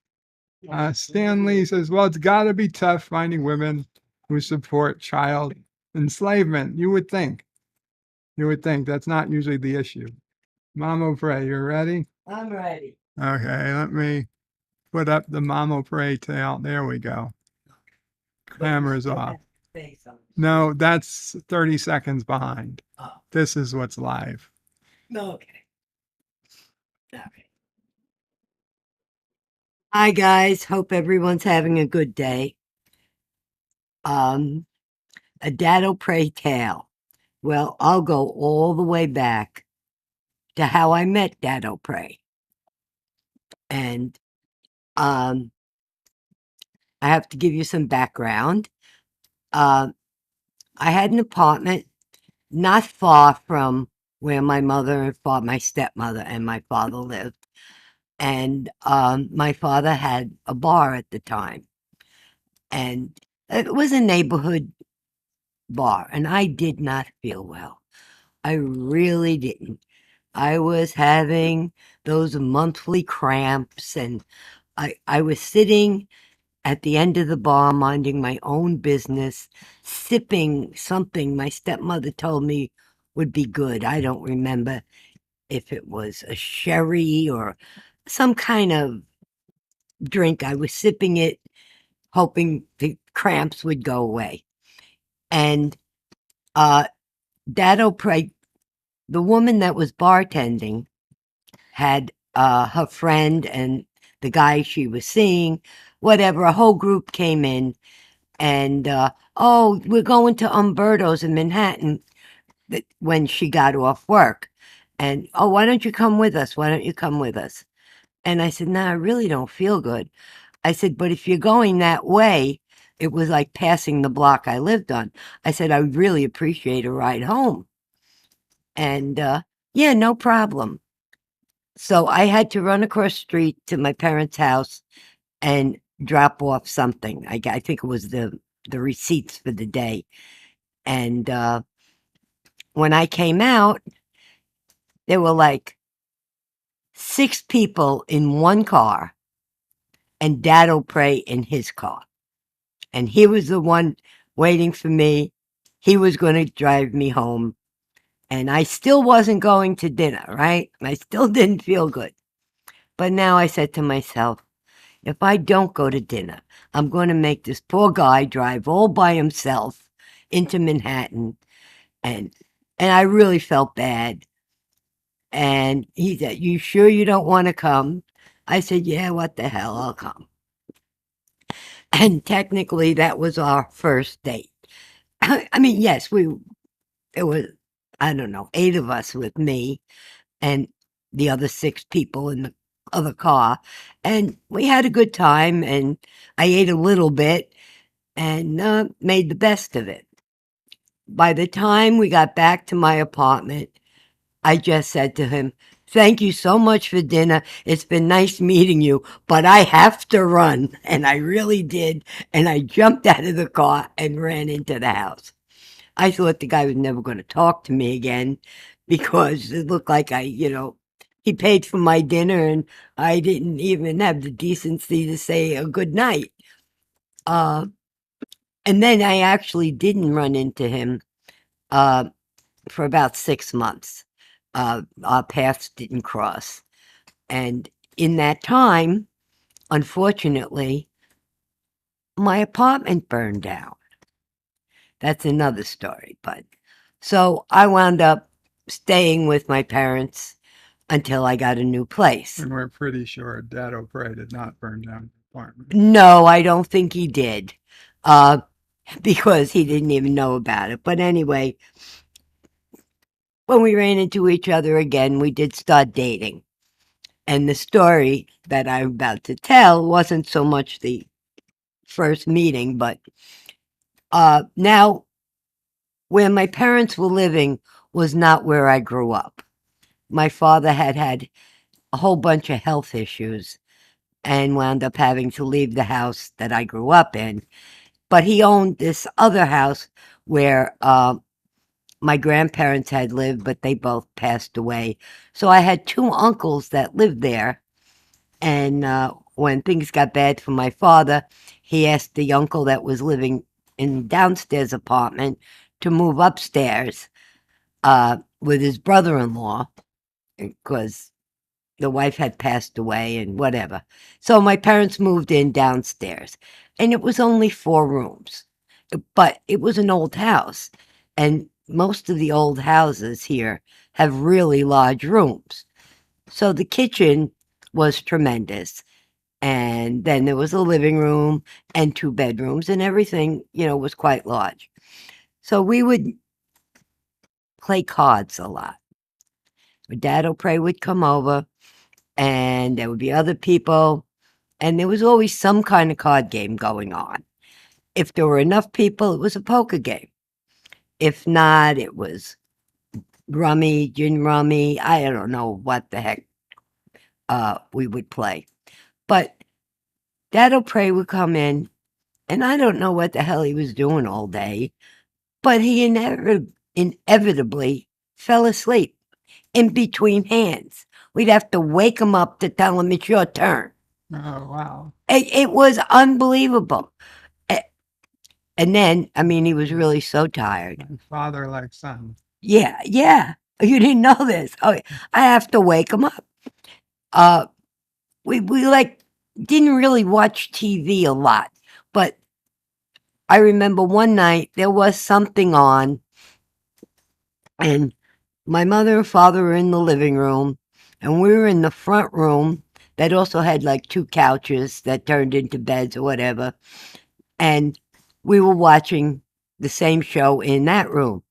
Stan Lee says, well, it's got to be tough finding women who support child enslavement. You would think. That's not usually the issue. DadOPrey, you ready? I'm ready. Okay, let me put up the DadOPrey tail. There we go. Camera's off. No, that's 30 seconds behind. Oh. This is what's live. Okay. Hi guys, hope everyone's having a good day. A DadOPrey tale. Well, I'll go all the way back to how I met DadOPrey. And I have to give you some background. I had an apartment not far from where my mother, my stepmother, and my father lived. And my father had a bar at the time. And it was a neighborhood bar. And I did not feel well. I really didn't. I was having those monthly cramps. And I was sitting at the end of the bar, minding my own business, sipping something my stepmother told me would be good. I don't remember if it was a sherry or some kind of drink. I was sipping it, hoping the cramps would go away. And DadOPrey, the woman that was bartending, had her friend and the guy she was seeing, whatever, a whole group came in. And, oh, we're going to Umberto's in Manhattan when she got off work. And, oh, why don't you come with us? And I said, nah, I really don't feel good. I said, but if you're going that way, it was like passing the block I lived on. I said, I would really appreciate a ride home. And, yeah, no problem. So I had to run across the street to my parents' house and drop off something. I think it was the the receipts for the day. And when I came out, there were like 6 people in one car and DadOPrey in his car. And he was the one waiting for me. He was going to drive me home. And I still wasn't going to dinner, right? I still didn't feel good. But now I said to myself, if I don't go to dinner, I'm going to make this poor guy drive all by himself into Manhattan. And I really felt bad. And he said, you sure you don't want to come? I said, yeah, what the hell, I'll come. And technically that was our first date. I mean, yes, it was, I don't know, 8 of us with me and the other 6 people in the other car. And we had a good time, and I ate a little bit and made the best of it. By the time we got back to my apartment, I just said to him, thank you so much for dinner. It's been nice meeting you, but I have to run. And I really did. And I jumped out of the car and ran into the house. I thought the guy was never going to talk to me again because it looked like he paid for my dinner and I didn't even have the decency to say a good night. And then I actually didn't run into him for about 6 months. Our paths didn't cross. And in that time, unfortunately, my apartment burned down. That's another story. But so I wound up staying with my parents until I got a new place. And we're pretty sure DadOPrey did not burn down the apartment. No, I don't think he did. Because he didn't even know about it. But anyway, when we ran into each other again, we did start dating. And the story that I'm about to tell wasn't so much the first meeting, but now where my parents were living was not where I grew up. My father had a whole bunch of health issues and wound up having to leave the house that I grew up in. But he owned this other house where my grandparents had lived, but they both passed away. So I had 2 uncles that lived there. And when things got bad for my father, he asked the uncle that was living in the downstairs apartment to move upstairs with his brother-in-law because the wife had passed away and whatever. So my parents moved in downstairs, and it was only 4 rooms. But it was an old house, and most of the old houses here have really large rooms. So the kitchen was tremendous. And then there was a living room and 2 bedrooms, and everything, was quite large. So we would play cards a lot. DadOPrey would come over, and there would be other people, and there was always some kind of card game going on. If there were enough people, it was a poker game. If not, it was rummy, gin rummy. I don't know what the heck we would play. But DadOPrey would come in, and I don't know what the hell he was doing all day, but he inevitably fell asleep in between hands. We'd have to wake him up to tell him it's your turn. Oh, wow. It was unbelievable. And then, he was really so tired. Father like son. Yeah. You didn't know this. Oh, I have to wake him up. We didn't really watch TV a lot, but I remember one night there was something on, and my mother and father were in the living room, and we were in the front room that also had like 2 couches that turned into beds or whatever, and we were watching the same show in that room.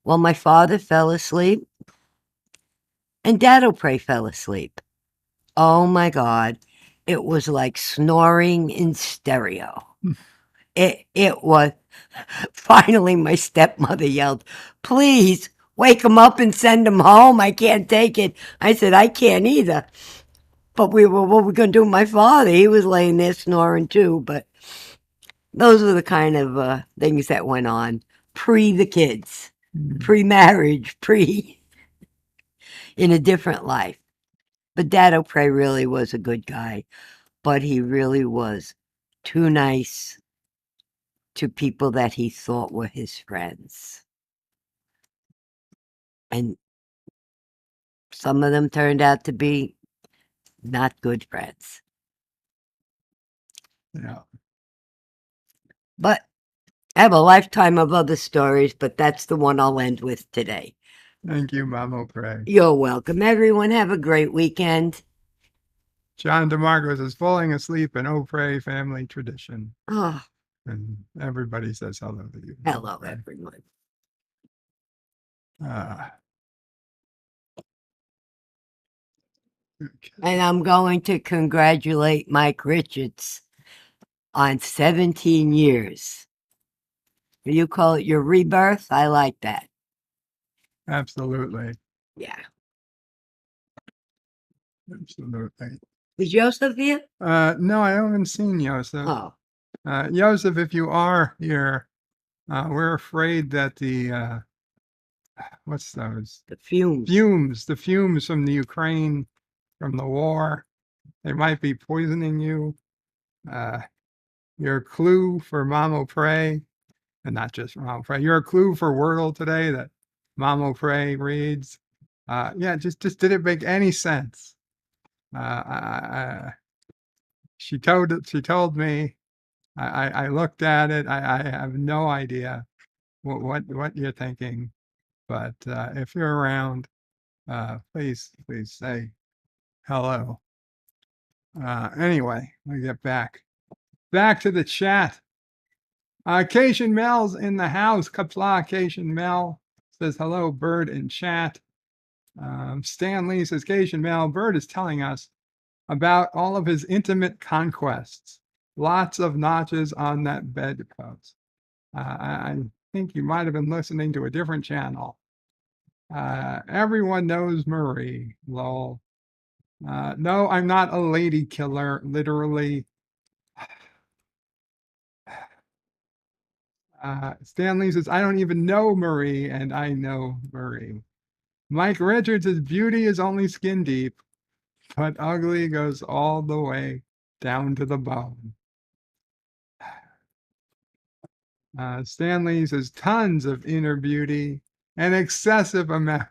Well, my father fell asleep, and DadOPrey fell asleep. Oh my God. It was like snoring in stereo. It was. Finally, my stepmother yelled, please wake him up and send him home. I can't take it. I said, I can't either. But what were we going to do with my father? He was laying there snoring too. But those were the kind of things that went on pre the kids, Mm. pre-marriage, in a different life. But DadOPrey really was a good guy, but he really was too nice to people that he thought were his friends. And some of them turned out to be not good friends. Yeah. But I have a lifetime of other stories, but that's the one I'll end with today. Thank you, Mama Pray. You're welcome. Everyone have a great weekend. John DeMarcos is falling asleep in Opray family tradition. Oh, And everybody says hello to you. hello, everyone. Okay. And I'm going to congratulate Mike Richards on 17 years. You call it your rebirth? I like that. Absolutely. Yeah. Absolutely. Is Joseph here? No, I haven't seen Joseph. Oh, Joseph, if you are here, we're afraid that the what's those? the fumes. The fumes from the Ukraine, from the war, they might be poisoning you. Your clue for Mama Pray, and not just for Mama Pray, your clue for Wordle today that Mama Pray reads. Yeah, just didn't make any sense. She told me. I looked at it. I have no idea what you're thinking, but if you're around, please say hello. Anyway, let me get back to the chat. Cation Mel's in the house. Qapla Cation Mel says hello, Bird in chat. Stan Lee says Cation Mel, Bird is telling us about all of his intimate conquests. Lots of notches on that bedpost. I think you might have been listening to a different channel. Everyone knows Marie, lol. No, I'm not a lady killer, literally. Stanley says, I don't even know Marie, and I know Marie. Mike Richards says, beauty is only skin deep, but ugly goes all the way down to the bone. Stanley says, tons of inner beauty, an excessive amount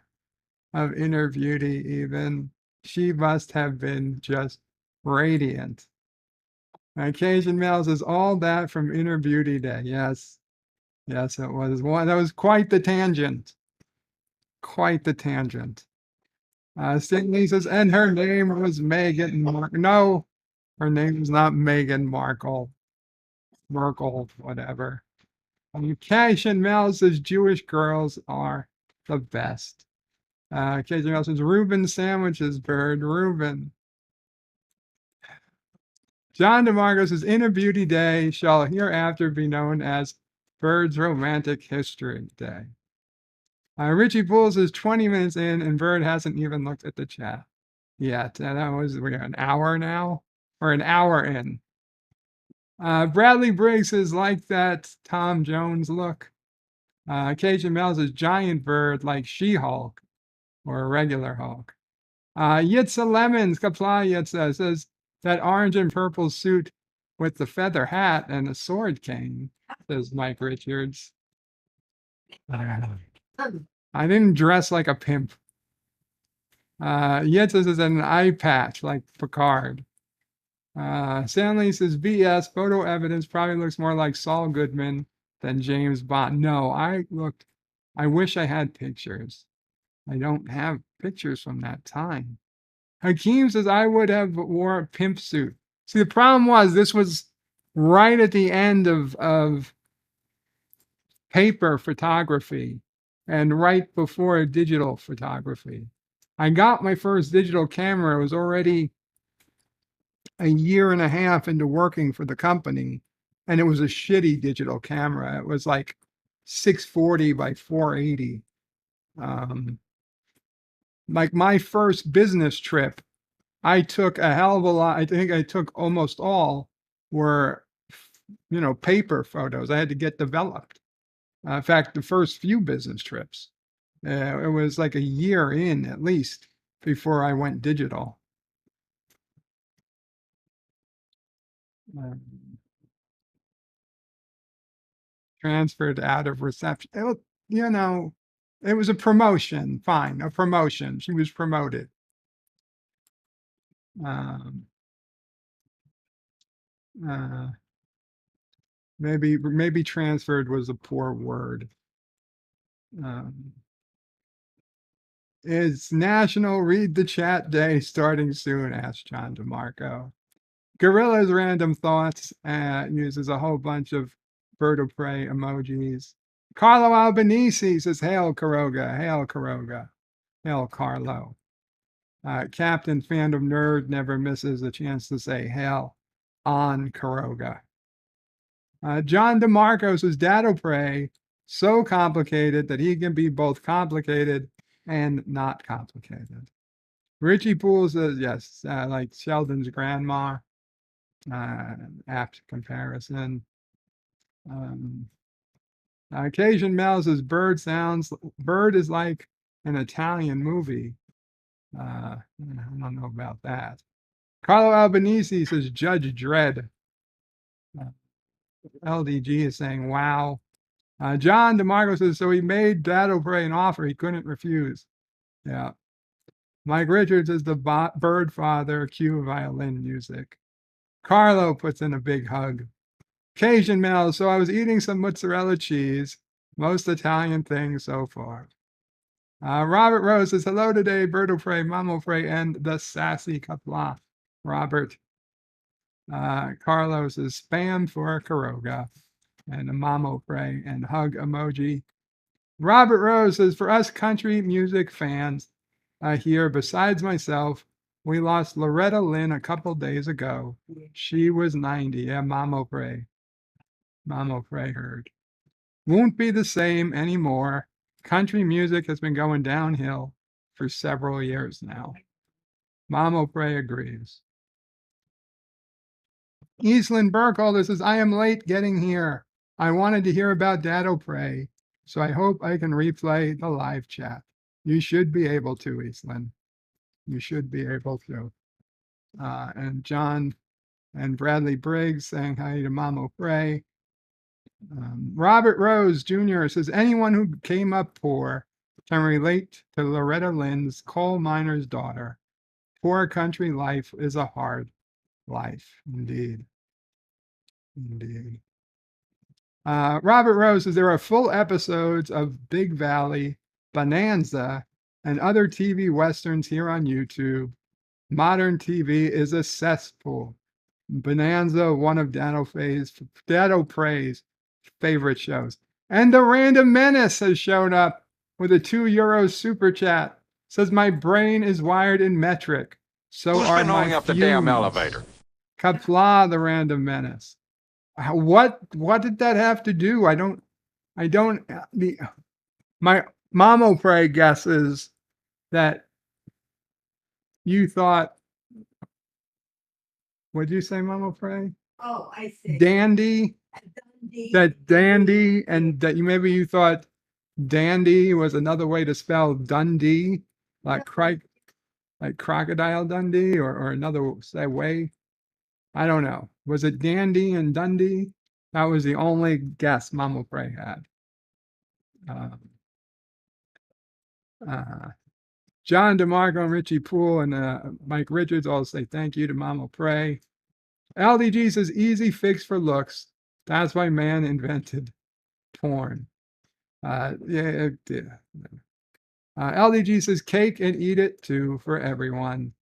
of inner beauty even. She must have been just radiant. Occasion Mel says, all that from Inner Beauty Day. Yes, it was one. That was quite the tangent. Quite the tangent. Stanley says, and her name was Meghan Markle. No, her name is not Meghan Markle. Merkel, whatever. Occasion Mel says, Jewish girls are the best. Occasion Mel says, Reuben sandwiches, Bird. Reuben. John DeMarco says, Inner Beauty Day shall hereafter be known as Bird's Romantic History Day. Richie Poole says 20 minutes in and Bird hasn't even looked at the chat yet. And that was, we're an hour now? Or an hour in. Bradley Briggs is like that Tom Jones look. Cajun Mel says giant bird like She-Hulk or a regular Hulk. Yitza Lemons, Qapla Yitza says that orange and purple suit with the feather hat and a sword cane, says Mike Richards. I didn't dress like a pimp. Yitza says an eye patch like Picard. Stanley says BS photo evidence probably looks more like Saul Goodman than James Bond. No, I wish I had pictures. I don't have pictures from that time. Hakeem says I would have wore a pimp suit. See, the problem was this was right at the end of paper photography and right before digital photography. I got my first digital camera. It was already a year and a half into working for the company, and it was a shitty digital camera. It was like 640 by 480. Like my first business trip, I took a hell of a lot. I think I took almost all were paper photos. I had to get developed. In fact, the first few business trips, it was like a year in at least before I went digital. Um, transferred out of reception. It was a promotion. Fine, a promotion. She was promoted. Um, maybe transferred was a poor word. Is National Read the Chat Day starting soon? Asked John DeMarco. Gorilla's Random Thoughts uses a whole bunch of bird of prey emojis. Carlo Albanese says, "Hail Caroga, hail Caroga, hail Carlo." Captain Fandom Nerd never misses a chance to say hail on Caroga. John DeMarco says, DadOPrey, so complicated that he can be both complicated and not complicated. Richie Poole says, yes, like Sheldon's grandma. Apt comparison. Occasion Mel says, bird is like an Italian movie. I don't know about that. Carlo Albanese says, Judge Dredd. LDG is saying, wow. John DeMarco says, so he made DadOPrey an offer he couldn't refuse. Yeah. Mike Richards is the bird father, cue violin music. Carlo puts in a big hug. Cajun Mel, so I was eating some mozzarella cheese, most Italian thing so far. Robert Rose says, hello today, DadOPrey, MamoPrey, and the sassy Qapla. Robert. Carlos is spam for Caroga, and a MamoPrey and hug emoji. Robert Rose says, for us country music fans here, besides myself, we lost Loretta Lynn a couple days ago. She was 90. Yeah, MamoPrey. MamoPrey heard. Won't be the same anymore. Country music has been going downhill for several years now. MamoPrey agrees. Eastland Burkholder says, I am late getting here. I wanted to hear about DadOPrey, so I hope I can replay the live chat. You should be able to, Eastland. You should be able to. And John and Bradley Briggs saying hi to MamoPrey. Robert Rose Jr. says, anyone who came up poor can relate to Loretta Lynn's coal miner's daughter. Poor country life is a hard life, indeed. Indeed. Robert Rose says, there are full episodes of Big Valley, Bonanza, and other TV westerns here on YouTube. Modern TV is a cesspool. Bonanza, one of DadOPrey's favorite shows. And the Random Menace has shown up with a €2 super chat. Says, my brain is wired in metric. So Who's are been my going up the fumes. damn elevator? Qapla, the Random Menace. What did that have to do? My MamoPrey guesses that you thought, what'd you say, MamoPrey? Oh, I see. Dandy, Dundee. that dandy, and that maybe you thought dandy was another way to spell Dundee, like Crocodile Dundee, or another way. I don't know. Was it Dandy and Dundee? That was the only guess MamoPrey had. John DeMarco and Richie Poole and Mike Richards all say thank you to LDG says, easy fix for looks. That's why man invented porn. LDG says, cake and eat it too for everyone.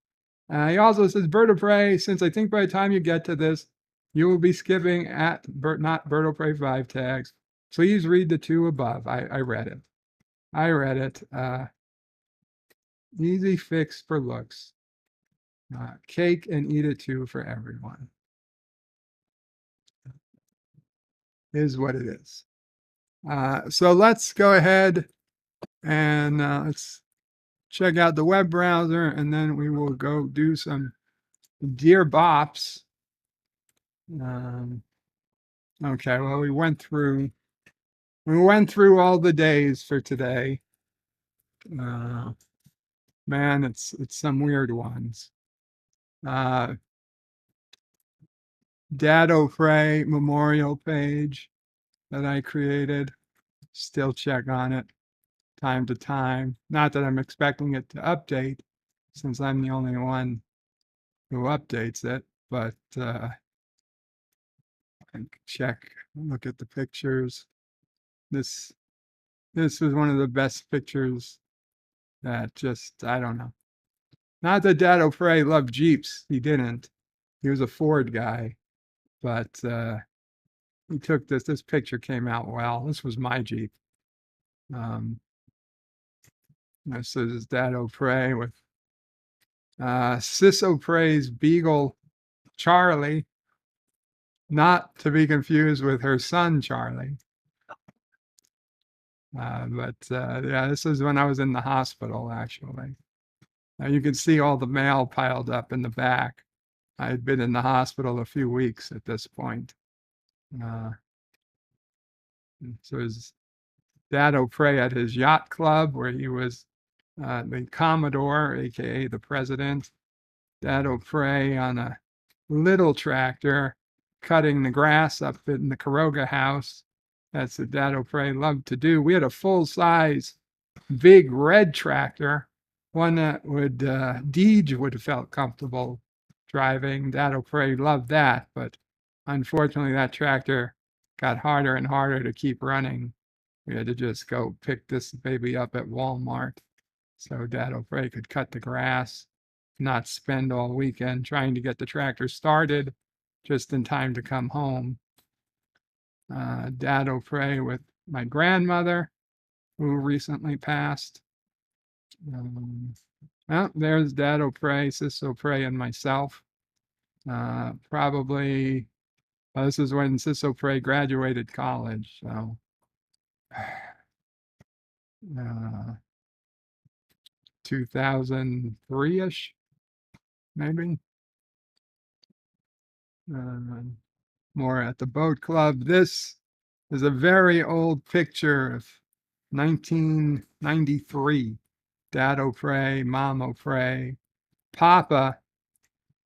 He also says, DadOPrey, since I think by the time you get to this, you will be skipping at not DadOPrey 5 tags. Please read the 2 above. I read it. Easy fix for looks. Cake and eat it too for everyone. Is what it is. So let's go ahead and let's check out the web browser, and then we will go do some Dear Bops. Okay, well, we went through all the days for today. Man, it's some weird ones. DadOPrey memorial page that I created. Still check on it time to time. Not that I'm expecting it to update, since I'm the only one who updates it, but check, look at the pictures. This was one of the best pictures that just, I don't know. Not that DadOPrey loved Jeeps. He didn't. He was a Ford guy. But he took this picture came out well. This was my Jeep. This is DadOPrey with SisOPrey's Beagle Charlie, not to be confused with her son Charlie. Yeah, this is when I was in the hospital, actually. You can see all the mail piled up in the back. I had been in the hospital a few weeks at this point. So his DadOPrey at his yacht club, where he was the Commodore, aka the president. DadOPrey on a little tractor cutting the grass up in the Caroga house. That's what DadOPrey loved to do. We had a full-size, big red tractor, one that would Deej would have felt comfortable driving. DadOPrey loved that, but unfortunately that tractor got harder and harder to keep running. We had to just go pick this baby up at Walmart so DadOPrey could cut the grass, not spend all weekend trying to get the tractor started just in time to come home. DadOPrey with my grandmother, who recently passed. Well, there's DadOPrey, SisOPrey, and myself. Probably, this is when SisOPrey graduated college, so 2003-ish, maybe. More at the boat club. This is a very old picture of 1993. DadOPrey, MomOPrey, Papa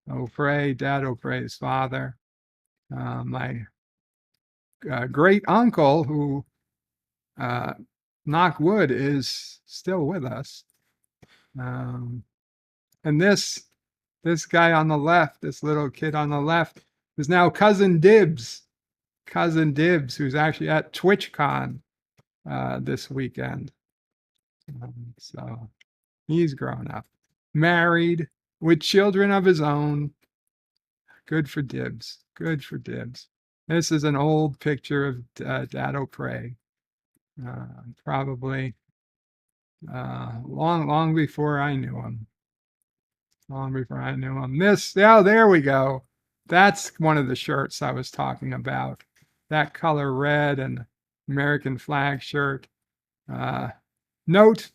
OPrey, DadOPrey's father. My great uncle, who, knock wood, is still with us. And this guy on the left, this little kid on the left, is now Cousin Dibs. Cousin Dibs, who's actually at TwitchCon this weekend. So he's grown up, married, with children of his own. Good for Dibs. Good for Dibs. This is an old picture of DadOPrey. Probably long before I knew him. Long before I knew him. There we go. That's one of the shirts I was talking about. That color red and American flag shirt. Note,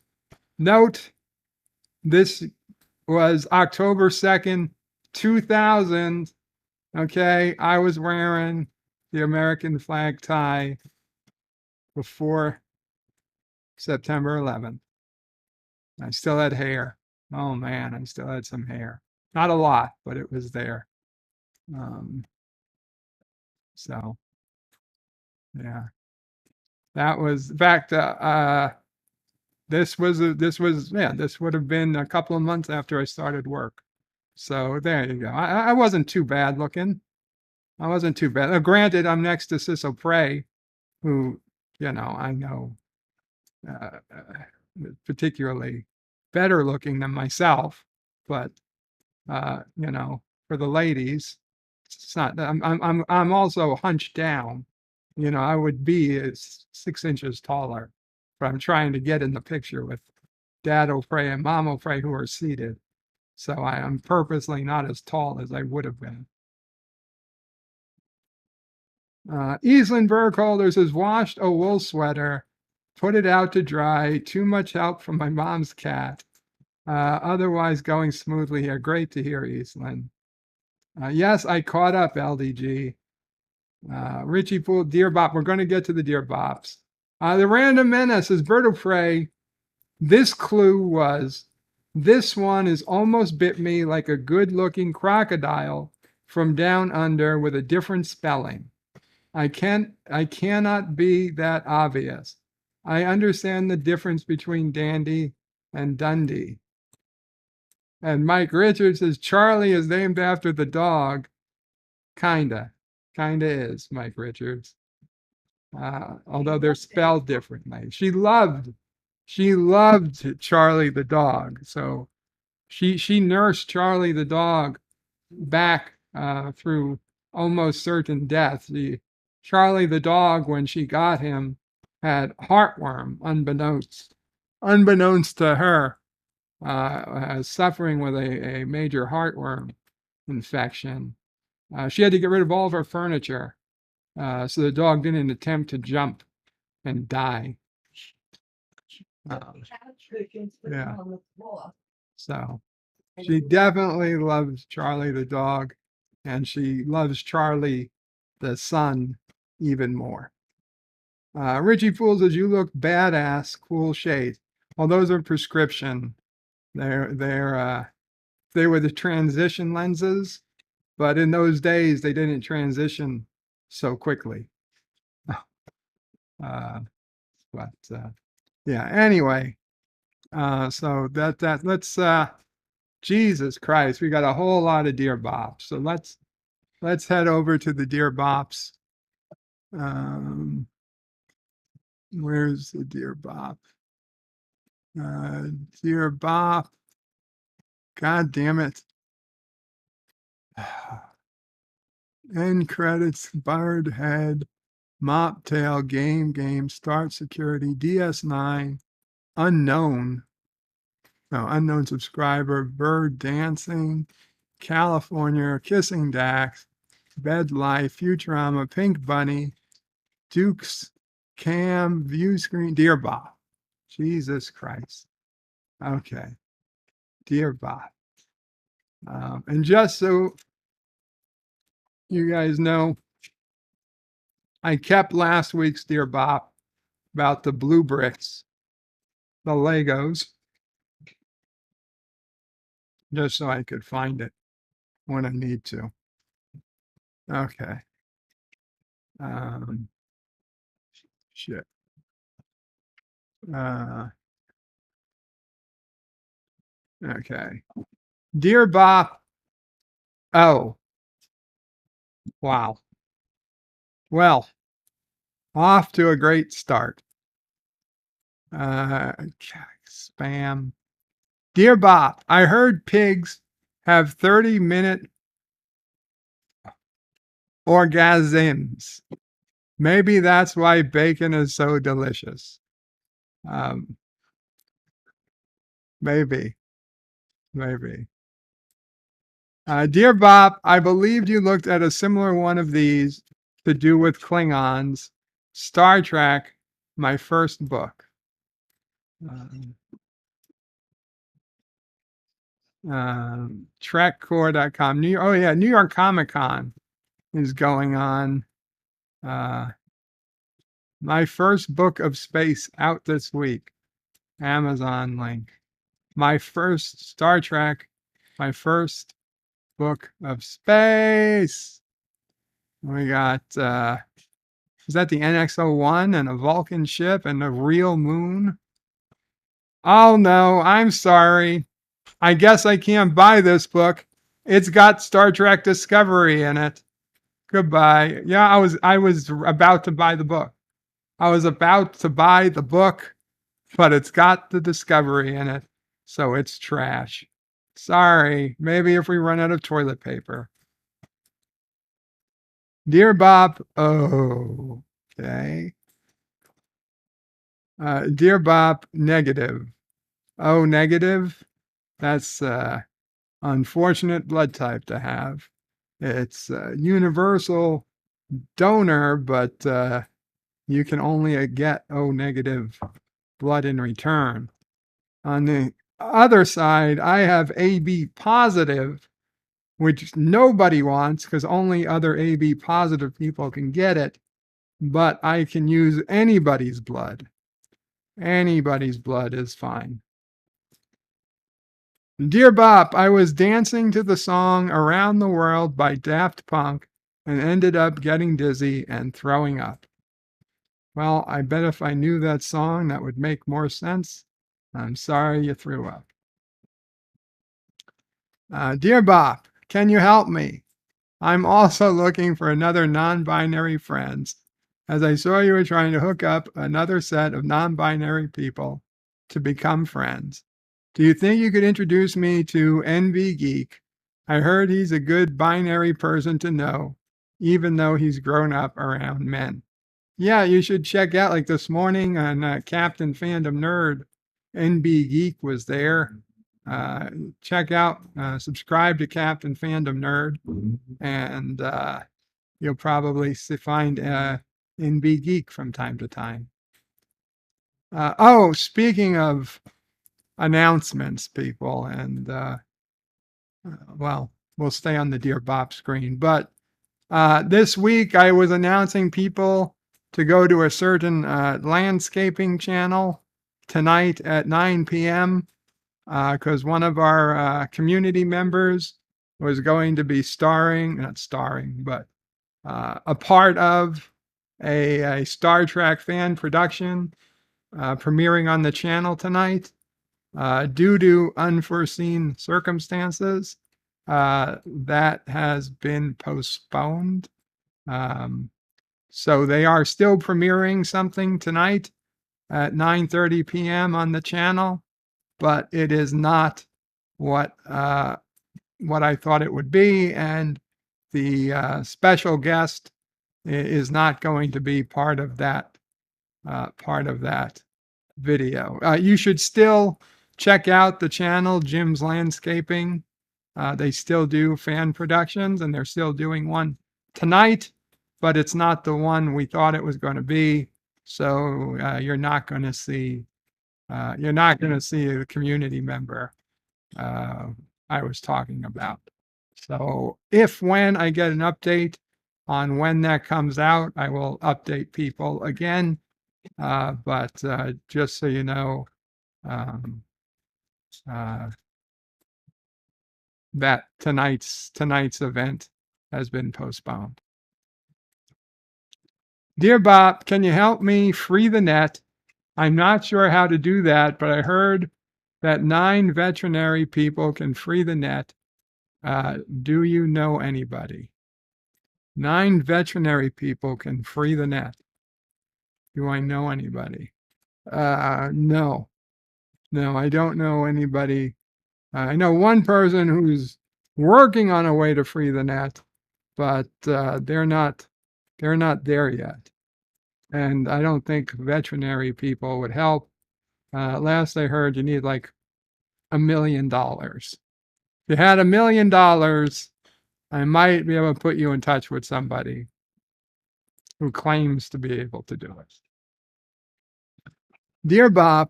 this was October 2nd, 2000. Okay, I was wearing the American flag tie before September 11th. I still had hair. Oh man, I still had some hair. Not a lot, but it was there. So yeah, that was, in fact, this would have been a couple of months after I started work. So there you go. I wasn't too bad looking. I wasn't too bad. Granted, I'm next to SisOPrey, who, I know particularly better looking than myself, but for the ladies, it's not. I'm also hunched down. I would be 6 inches taller, but I'm trying to get in the picture with DadOPrey and MomOPrey, who are seated. So I am purposely not as tall as I would have been. Easlyn Burkholder says, washed a wool sweater, put it out to dry, too much help from my mom's cat. Otherwise going smoothly here. Great to hear, Easlyn. Yes, I caught up, LDG. Richie Poole, Dear Bop. We're going to get to the Dear Bops. The Random Menace is DadOPrey. This clue was, this one is almost bit me like a good-looking crocodile from down under with a different spelling. I cannot be that obvious. I understand the difference between Dandy and Dundee. And Mike Richards says Charlie is named after the dog. Kinda is, Mike Richards. Although they're spelled differently. She loved Charlie the dog. So she nursed Charlie the dog back through almost certain death. Charlie the dog, when she got him, had heartworm, unbeknownst to her, suffering with a major heartworm infection. She had to get rid of all of her furniture, so the dog didn't attempt to jump and die. Yeah. So she definitely loves Charlie the dog, and she loves Charlie the son even more. Richie Poole says, you look badass, cool shades. Well, those are prescription. They were the transition lenses, but in those days they didn't transition so quickly. Yeah, anyway, so let's Jesus Christ, we got a whole lot of Dear Bops. So let's head over to the Dear Bops. Where's the Dear Bop? Dear Bop. God damn it. End credits, Barred Head, Mop Tail, Game, Start Security, DS9, Unknown subscriber, Bird Dancing, California, Kissing Dax, Bed Life, Futurama, Pink Bunny, Dukes, Cam, View Screen, Dear Bop. Jesus Christ. Okay. Dear Bop. And just so you guys know, I kept last week's Dear Bop about the blue bricks, the Legos, just so I could find it when I need to. Okay. Shit. Okay. Dear Bop. Oh. Wow. Well, off to a great start. Spam. Dear Bop, I heard pigs have 30-minute orgasms. Maybe that's why bacon is so delicious. Maybe. Dear Bop, I believed you looked at a similar one of these to do with Klingons. Star Trek, my first book. Trekcore.com. New York Comic Con is going on. My first book of space out this week. Amazon link. My first Star Trek. My first book of space. We got is that the NX-01 and a Vulcan ship and a real moon? Oh no, I'm sorry. I guess I can't buy this book. It's got Star Trek Discovery in it. Goodbye. Yeah, I was about to buy the book. But it's got the Discovery in it, so it's trash. Sorry. Maybe if we run out of toilet paper. Dear Bop. Oh, okay. Dear Bop, negative. Oh, negative? That's unfortunate blood type to have. It's universal donor, but you can only get O negative blood in return. On the other side, I have AB positive, which nobody wants because only other AB positive people can get it. But I can use anybody's blood. Anybody's blood is fine. Dear Bop, I was dancing to the song Around the World by Daft Punk and ended up getting dizzy and throwing up. Well, I bet if I knew that song, that would make more sense. I'm sorry you threw up. Dear Bop, can you help me? I'm also looking for another non-binary friends, as I saw you were trying to hook up another set of non-binary people to become friends. Do you think you could introduce me to NB Geek? I heard he's a good binary person to know, even though he's grown up around men. Yeah, you should check out, like this morning on Captain Fandom Nerd, NB Geek was there. Check out, subscribe to Captain Fandom Nerd, and you'll probably find NB Geek from time to time. Oh, speaking of announcements, people, and well, we'll stay on the Dear Bop screen, but this week I was announcing people to go to a certain landscaping channel tonight at 9 p.m. Because one of our community members was going to be not starring, but a part of a Star Trek fan production premiering on the channel tonight. Due to unforeseen circumstances, that has been postponed. So they are still premiering something tonight at 9:30 p.m. on the channel, but it is not what I thought it would be, and the special guest is not going to be part of that video. You should still check out the channel, Jim's Landscaping. They still do fan productions, and they're still doing one tonight, but it's not the one we thought it was going to be. So you're not going to see the community member I was talking about. So when I get an update on when that comes out, I will update people again. But just so you know, that tonight's event has been postponed. Dear Bob, can you help me free the net? I'm not sure how to do that, but I heard that 9 veterinary people can free the net. Do you know anybody? 9 veterinary people can free the net. Do I know anybody? No, I don't know anybody. I know one person who's working on a way to free the net, but they're not there yet. And I don't think veterinary people would help. Last I heard, you need like $1 million. If you had $1 million, I might be able to put you in touch with somebody who claims to be able to do it. Dear Bob,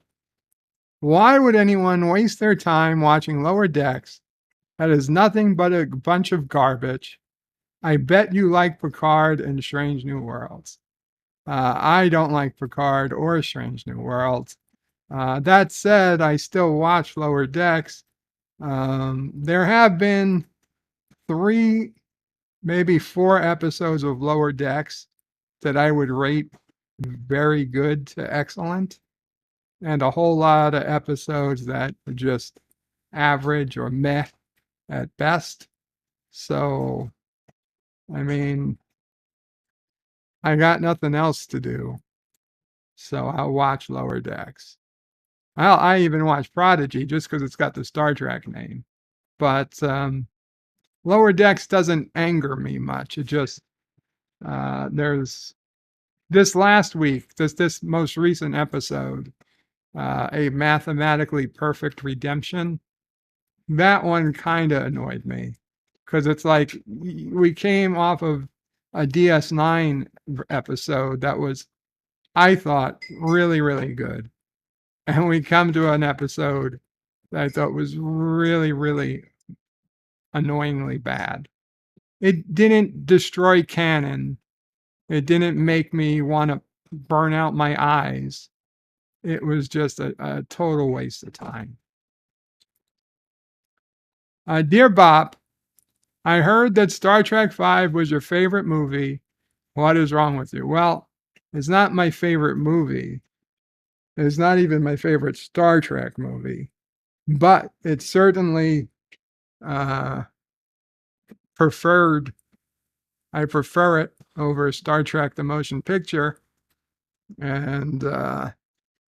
why would anyone waste their time watching Lower Decks? That is nothing but a bunch of garbage. I bet you like Picard and Strange New Worlds. I don't like Picard or Strange New Worlds. That said, I still watch Lower Decks. There have been 3, maybe 4 episodes of Lower Decks that I would rate very good to excellent, and a whole lot of episodes that are just average or meh at best. So, I mean, I got nothing else to do, so I'll watch Lower Decks. I even watch Prodigy just because it's got the Star Trek name. But Lower Decks doesn't anger me much. It just, there's this last week, this most recent episode, a mathematically perfect redemption. That one kind of annoyed me because it's like we came off of a DS9 episode that was, I thought, really, really good. And we come to an episode that I thought was really, really annoyingly bad. It didn't destroy canon. It didn't make me want to burn out my eyes. It was just a total waste of time. Dear Bop, I heard that Star Trek V was your favorite movie. What is wrong with you? Well, it's not my favorite movie. It's not even my favorite Star Trek movie, but it's certainly preferred. I prefer it over Star Trek the Motion Picture. And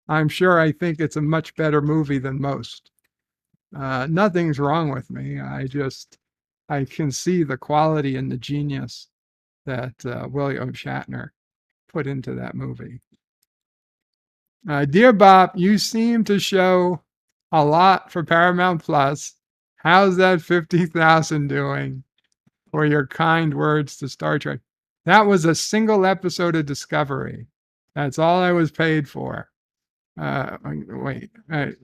I'm sure I think it's a much better movie than most. Nothing's wrong with me. I can see the quality and the genius that William Shatner put into that movie. Dear Bop, you seem to show a lot for Paramount Plus. How's that 50,000 doing for your kind words to Star Trek? That was a single episode of Discovery. That's all I was paid for. Wait. It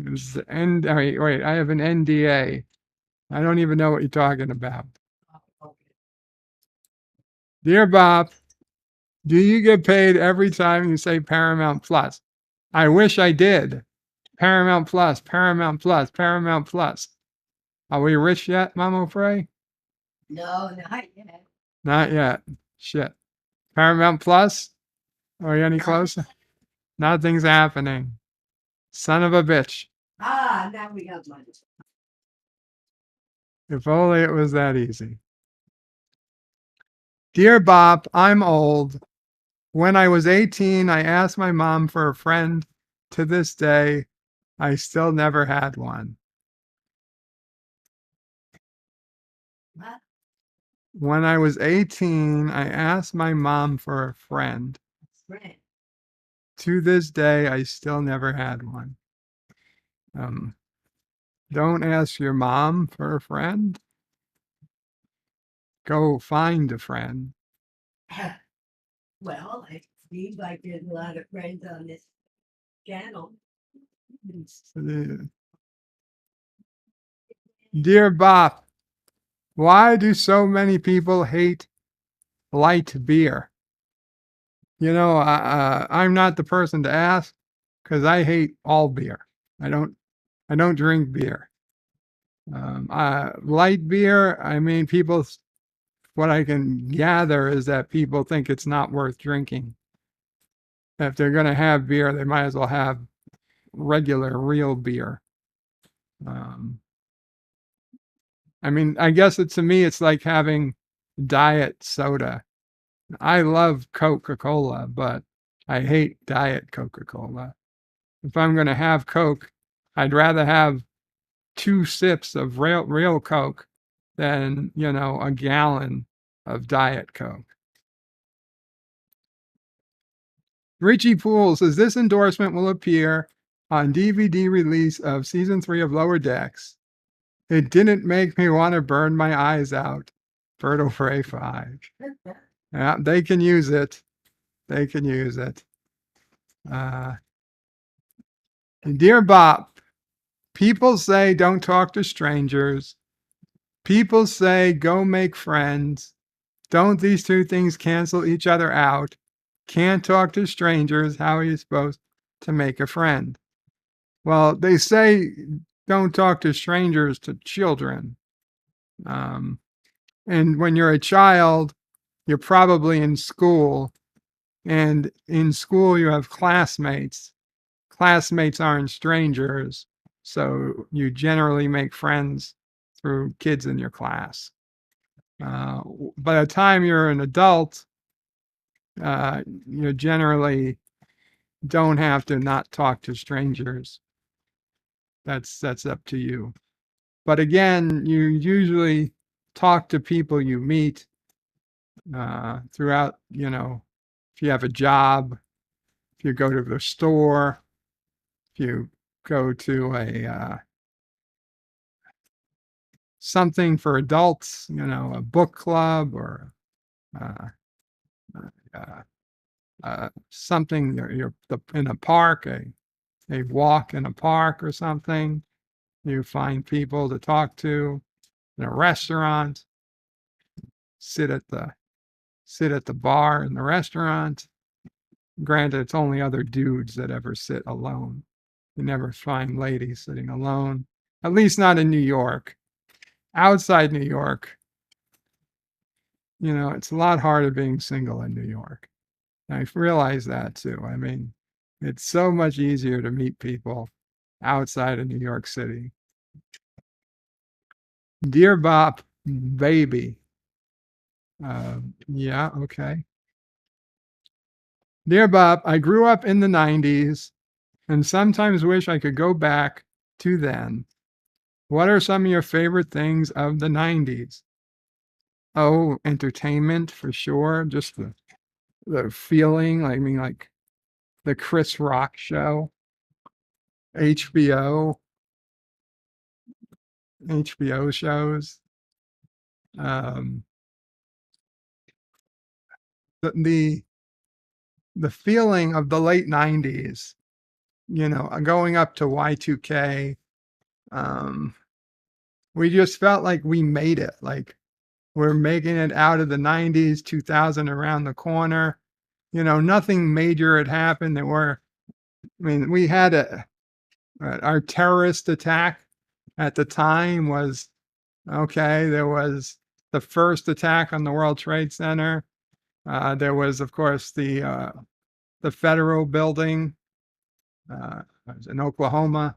was the wait, I have an NDA. I don't even know what you're talking about. Dear Bob, do you get paid every time you say Paramount Plus? I wish I did. Paramount Plus, Paramount Plus, Paramount Plus. Are we rich yet, Mama Frey? No, not yet. Not yet. Shit. Paramount Plus? Are you any closer? Nothing's happening. Son of a bitch. Now we got money. If only it was that easy. Dear Bob, I'm old. When I was 18, I asked my mom for a friend. To this day, I still never had one. What? When I was 18, I asked my mom for a friend. Friend. To this day, I still never had one. Don't ask your mom for a friend. Go find a friend. Well, it seems like there's a lot of friends on this channel. Dear Bob, why do so many people hate light beer? You know, I'm not the person to ask because I hate all beer. I don't drink beer. Light beer, I mean, what I can gather is that people think it's not worth drinking. If they're going to have beer, they might as well have regular, real beer. I mean, I guess to me, it's like having diet soda. I love Coca-Cola, but I hate diet Coca-Cola. If I'm going to have Coke, I'd rather have 2 sips of real Coke than, a gallon of Diet Coke. Richie Poole says this endorsement will appear on DVD release of season 3 of Lower Decks. It didn't make me want to burn my eyes out. DadOPrey 5. Yeah, they can use it. They can use it. Dear Bob, people say don't talk to strangers. People say go make friends. Don't these two things cancel each other out? Can't talk to strangers. How are you supposed to make a friend? Well, they say don't talk to strangers to children. And when you're a child, you're probably in school. And in school, you have classmates. Classmates aren't strangers. So you generally make friends through kids in your class. By the time you're an adult, you generally don't have to not talk to strangers. That's up to you. But again, you usually talk to people you meet throughout, if you have a job, if you go to the store, if you go to a something for adults, a book club or something, you're in a park, a walk in a park or something. You find people to talk to in a restaurant, sit at the bar in the restaurant. Granted, it's only other dudes that ever sit alone. You never find ladies sitting alone, at least not in New York. Outside New York, it's a lot harder being single in New York. I realize that too. I mean, it's so much easier to meet people outside of New York City. Dear Bop, baby. Yeah, okay. Dear Bop, I grew up in the 90s and sometimes wish I could go back to then. What are some of your favorite things of the 90s? Oh, entertainment for sure. Just the feeling, like the Chris Rock show, HBO shows. The feeling of the late 90s, going up to Y2K. We just felt like we made it, like we're making it out of the 90s, 2000 around the corner. Nothing major had happened. We had our terrorist attack at the time was okay. There was the first attack on the World Trade Center. There was, of course, the federal building in Oklahoma,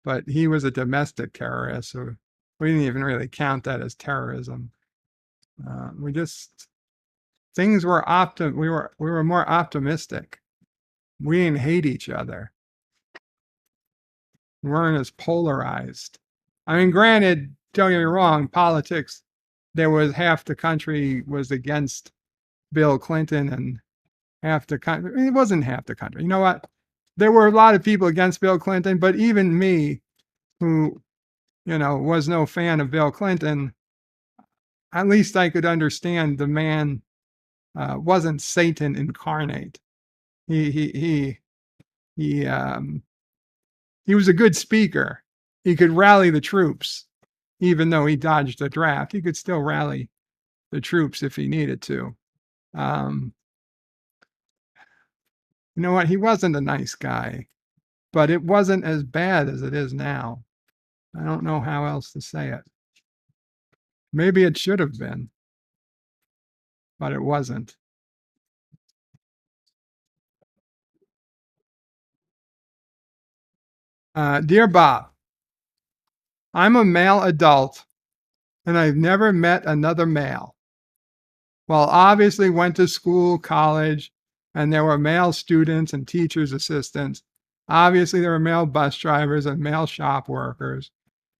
but he was a domestic terrorist, so we didn't even really count that as terrorism. Things were we were more optimistic. We didn't hate each other. We weren't as polarized. I mean, granted, don't get me wrong, politics, there was half the country was against Bill Clinton and half the country, it wasn't half the country. You know what? There were a lot of people against Bill Clinton, but even me, who, was no fan of Bill Clinton, at least I could understand the man wasn't Satan incarnate. He was a good speaker. He could rally the troops, even though he dodged the draft. He could still rally the troops if he needed to. You know what? He wasn't a nice guy, but it wasn't as bad as it is now. I don't know how else to say it. Maybe it should have been, but it wasn't. Dear Bob, I'm a male adult and I've never met another male. Well, obviously went to school, college, and there were male students and teachers' assistants. Obviously there were male bus drivers and male shop workers,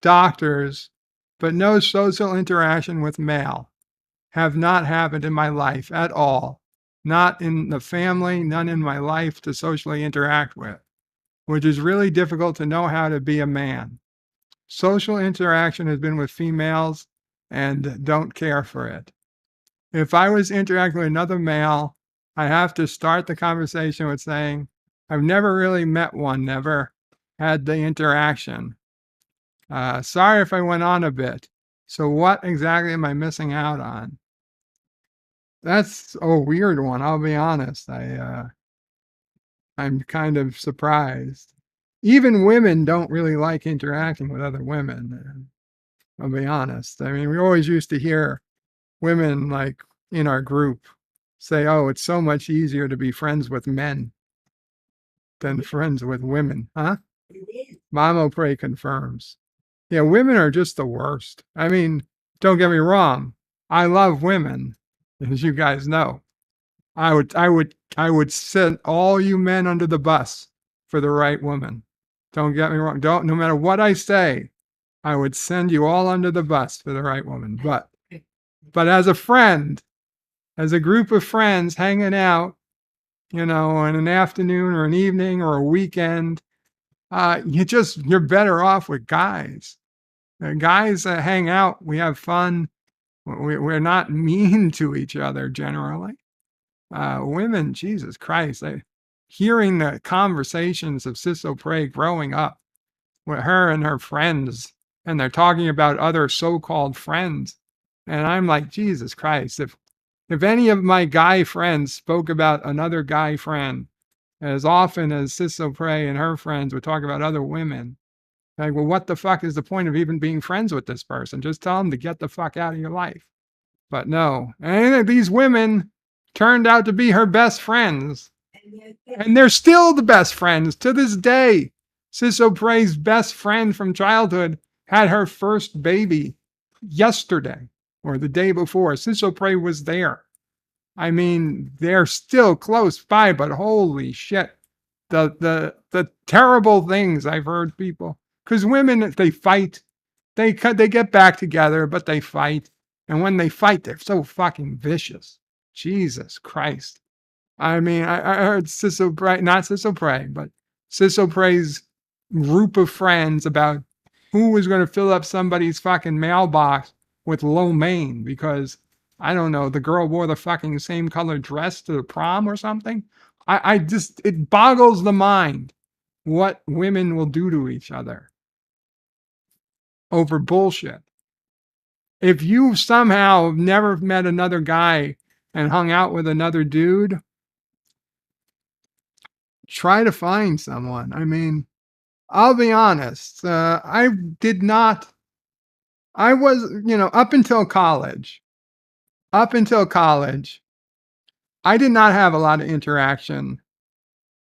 doctors, but no social interaction with male have not happened in my life at all. Not in the family, none in my life to socially interact with, which is really difficult to know how to be a man. Social interaction has been with females and don't care for it. If I was interacting with another male, I have to start the conversation with saying, I've never really met one, never had the interaction. Sorry if I went on a bit. So what exactly am I missing out on? That's a weird one, I'll be honest. I'm kind of surprised. Even women don't really like interacting with other women. I'll be honest. I mean, we always used to hear women like in our group say, oh, it's so much easier to be friends with men than friends with women. Huh? DadOPrey confirms. Yeah, women are just the worst. I mean, don't get me wrong. I love women, as you guys know. I would send all you men under the bus for the right woman. Don't get me wrong. No matter what I say, I would send you all under the bus for the right woman. But as a friend, as a group of friends hanging out, in an afternoon or an evening or a weekend, you're better off with guys. Guys hang out. We have fun. We're not mean to each other generally. Women, Jesus Christ, hearing the conversations of DadOPrey growing up, with her and her friends, and they're talking about other so-called friends. And I'm like, Jesus Christ, if any of my guy friends spoke about another guy friend as often as Sis O'Prey and her friends would talk about other women, like, well, what the fuck is the point of even being friends with this person? Just tell them to get the fuck out of your life. But no, and these women turned out to be her best friends. And they're still the best friends to this day. Sis O'Prey's best friend from childhood had her first baby yesterday or the day before. Sis O'Prey was there. I mean, they're still close by, but holy shit. The terrible things I've heard people, because women, they fight, they get back together, but they fight. And when they fight, they're so fucking vicious. Jesus Christ. I mean, I heard Sis O'Prey, not Sis O'Prey, but Sis O'Prey's group of friends about who was going to fill up somebody's fucking mailbox with lo mein because, I don't know, the girl wore the fucking same color dress to the prom or something. I just, it boggles the mind what women will do to each other over bullshit. If you somehow never met another guy and hung out with another dude, try to find someone. I mean, I'll be honest. I was, up until college, I did not have a lot of interaction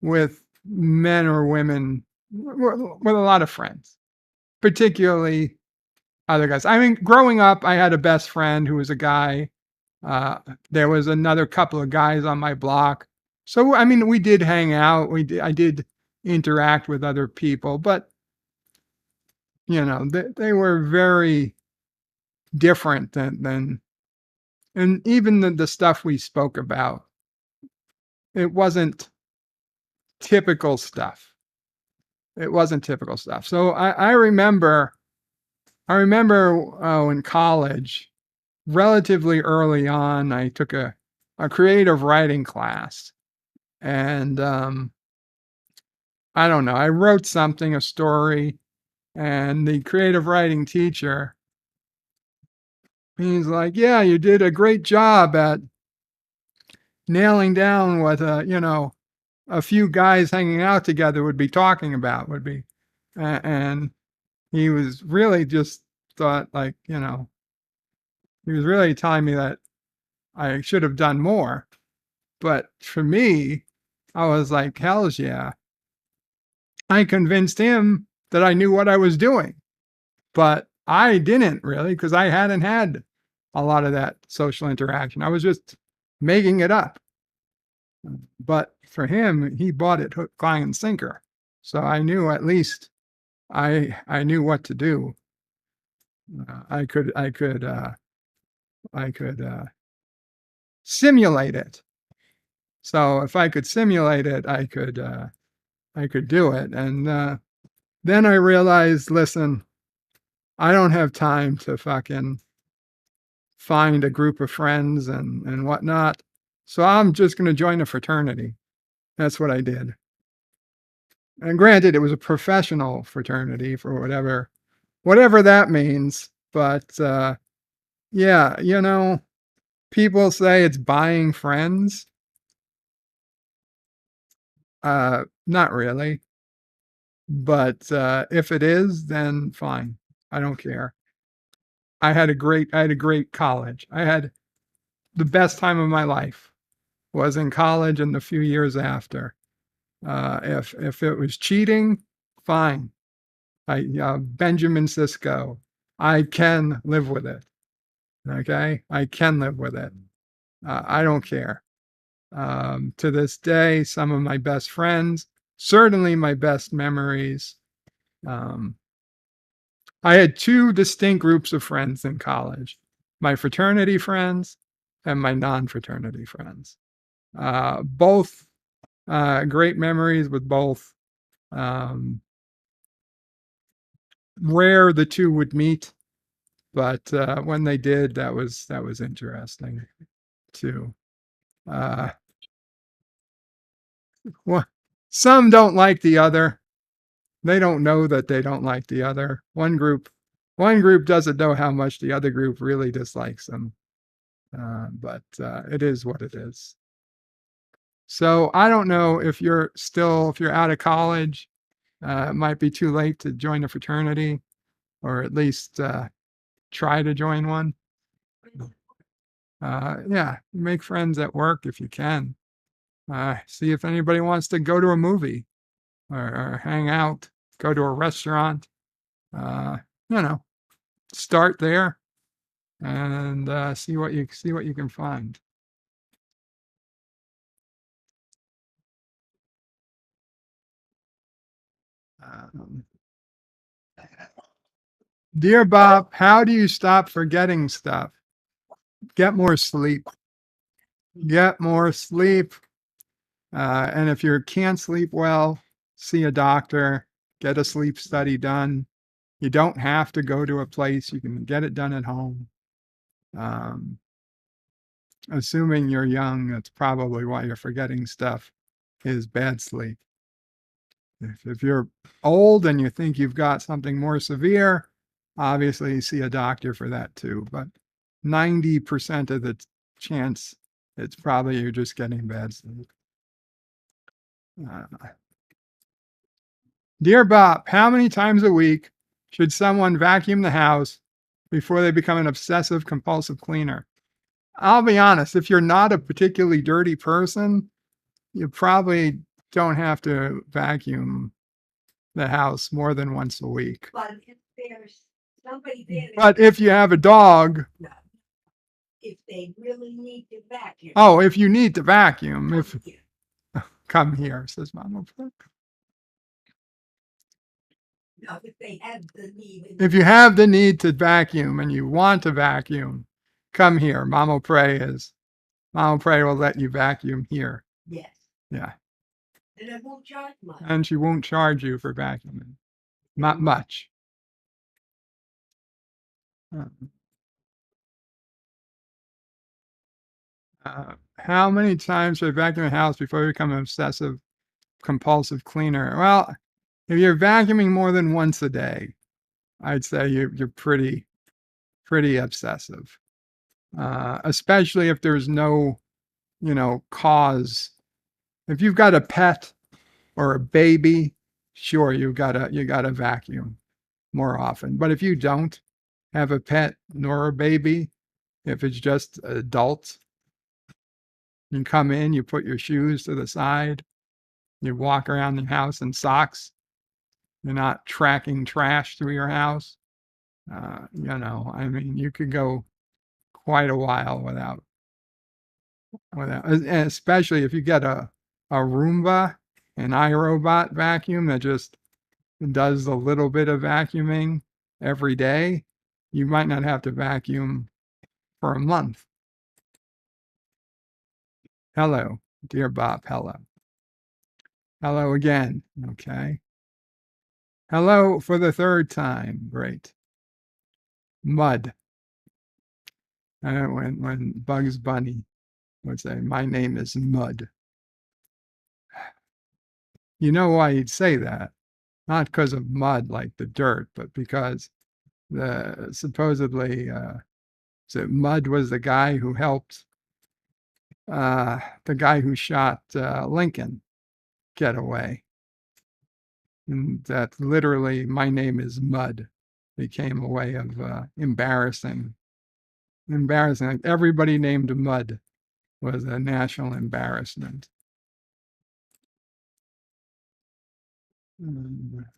with men or women, with a lot of friends, particularly other guys. I mean, growing up, I had a best friend who was a guy. There was another couple of guys on my block. So, I mean, we did hang out. I did interact with other people, but they were very different than and even the stuff we spoke about, it wasn't typical stuff. It wasn't typical stuff. So I remember in college, relatively early on, I took a creative writing class. And I don't know, I wrote something, a story, and the creative writing teacher, he's like, yeah, you did a great job at nailing down what, a few guys hanging out together would be talking about, and he was really just thought like, he was really telling me that I should have done more. But for me, I was like, hell's yeah. I convinced him that I knew what I was doing, but I didn't really, because I hadn't had a lot of that social interaction. I was just making it up. But for him, he bought it hook, line, and sinker. So I knew at least I knew what to do. I could simulate it. So if I could simulate it, I could do it. And then I realized, listen, I don't have time to fucking find a group of friends and whatnot. So I'm just going to join a fraternity. That's what I did. And granted, it was a professional fraternity for whatever that means. But yeah, people say it's buying friends. Not really. But if it is, then fine. I don't care. I had a great college. I had the best time of my life was in college and the few years after. If it was cheating, fine. Benjamin Sisko, I can live with it. Okay, I can live with it. I don't care. To this day, some of my best friends, certainly my best memories. I had two distinct groups of friends in college, my fraternity friends and my non-fraternity friends. Both great memories with both. Rare the two would meet, but when they did, that was interesting too. Well, some don't like the other. they don't know that they don't like the other. One group doesn't know how much the other group really dislikes them. But it is what it is. So I don't know if you're out of college, it might be too late to join a fraternity, or at least try to join one. Yeah, make friends at work if you can. See if anybody wants to go to a movie or hang out, go to a restaurant. Start there and see what you can find. Dear Bob, how do you stop forgetting stuff? Get more sleep. Get more sleep. And if you can't sleep well, see a doctor, get a sleep study done. You don't have to go to a place. You can get it done at home. Assuming you're young, that's probably why you're forgetting stuff, is bad sleep. If you're old and you think you've got something more severe, obviously see a doctor for that too. But 90% of the chance, it's probably you're just getting bad sleep. Dear Bob, how many times a week should someone vacuum the house before they become an obsessive compulsive cleaner? I'll be honest, if you're not a particularly dirty person, you probably don't have to vacuum the house more than once a week. But if there's somebody there, But if you have a dog, if they really need to vacuum. oh, if you need to vacuum, come here, says Mama. No, if they have the need. If you have the need to vacuum and you want to vacuum, come here. Mama Pray will let you vacuum here. Yes. Yeah. And it won't charge much. And she won't charge you for vacuuming. Not much. How many times should I vacuum the house before you become an obsessive compulsive cleaner? Well, if you're vacuuming more than once a day, I'd say you're pretty obsessive. Especially if there's no, cause. If you've got a pet or a baby, sure, you gotta vacuum more often. But if you don't have a pet nor a baby, if it's just adults, you come in, you put your shoes to the side, you walk around the house in socks, you're not tracking trash through your house. You could go quite a while without, especially if you get a Roomba, an iRobot vacuum that just does a little bit of vacuuming every day, you might not have to vacuum for a month. Hello, dear Bob, hello. Hello again, okay. Hello for the third time, great. Mud. When Bugs Bunny would say, my name is Mud. You know why he'd say that? Not because of mud like the dirt, but because supposedly Mud was the guy who helped the guy who shot Lincoln get away. And that literally, my name is Mud, became a way of embarrassing. Like everybody named Mud was a national embarrassment.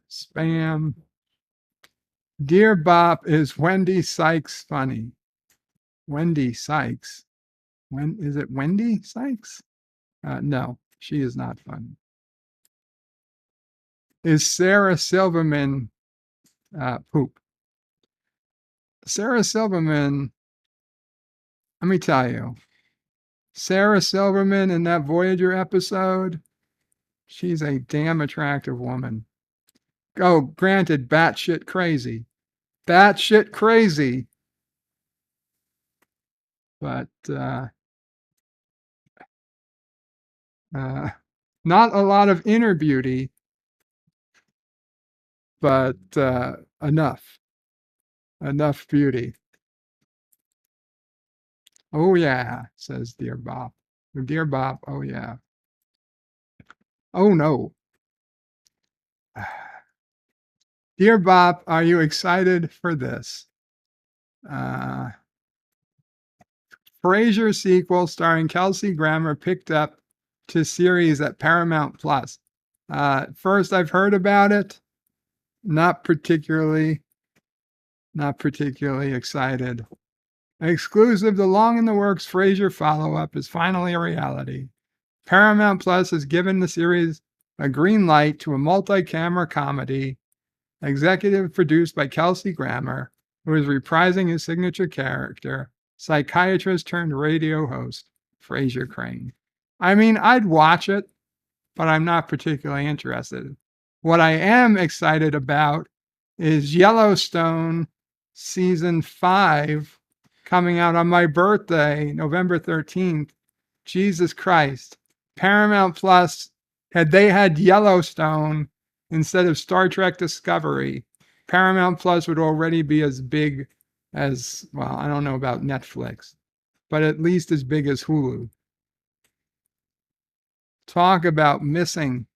Spam. Dear Bob, is Wendy Sykes funny? Wendy Sykes? Is it Wendy Sykes? No, she is not funny. Is Sarah Silverman poop? Sarah Silverman, let me tell you, Sarah Silverman in that Voyager episode, she's a damn attractive woman. Oh, granted, batshit crazy. Batshit crazy. But not a lot of inner beauty. but enough beauty. Oh yeah, says Dear Bop. Dear Bop, oh yeah. Oh no. Dear Bop, are you excited for this? Frasier sequel starring Kelsey Grammer picked up to series at Paramount Plus. First, I've heard about it. Not particularly excited. Exclusive to long in the works Frasier follow-up is finally a reality. Paramount Plus has given the series a green light to a multi-camera comedy, executive produced by Kelsey Grammer, who is reprising his signature character, psychiatrist turned radio host, Frasier Crane. I mean, I'd watch it, but I'm not particularly interested. What I am excited about is Yellowstone season 5 coming out on my birthday, November 13th. Jesus Christ. Paramount Plus, had they had Yellowstone instead of Star Trek Discovery, Paramount Plus would already be as big as, well, I don't know about Netflix, but at least as big as Hulu. Talk about missing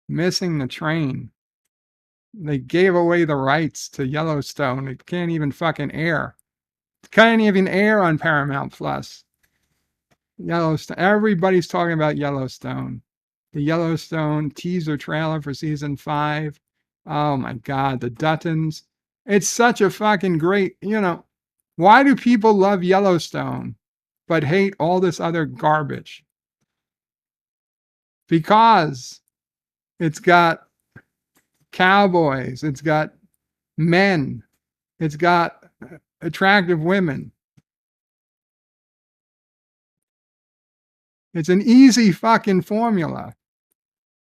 the train. They gave away the rights to Yellowstone. It can't even fucking air. It can't even air on Paramount Plus. Yellowstone. Everybody's talking about Yellowstone. The Yellowstone teaser trailer for season 5. Oh my God, the Duttons. It's such a fucking great, why do people love Yellowstone but hate all this other garbage? Because it's got cowboys, it's got men, it's got attractive women. It's an easy fucking formula.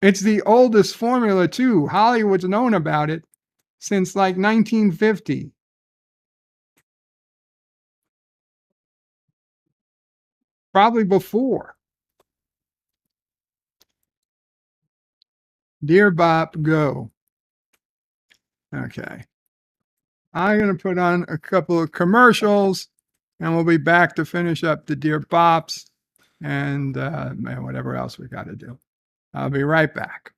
It's the oldest formula too. Hollywood's known about it since like 1950. Probably before. Dear Bop, go. Okay. I'm going to put on a couple of commercials and we'll be back to finish up the Dear Bops and whatever else we got to do. I'll be right back.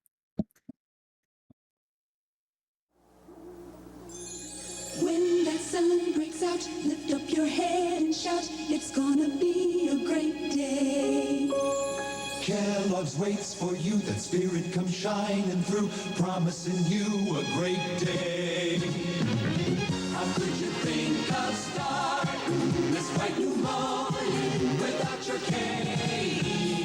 When that sun breaks out, lift up your head and shout, it's gonna be a great day. Kellogg's waits for you, that spirit comes shining through, promising you a great day. How could you think of starting this bright new morning without your K-double-L?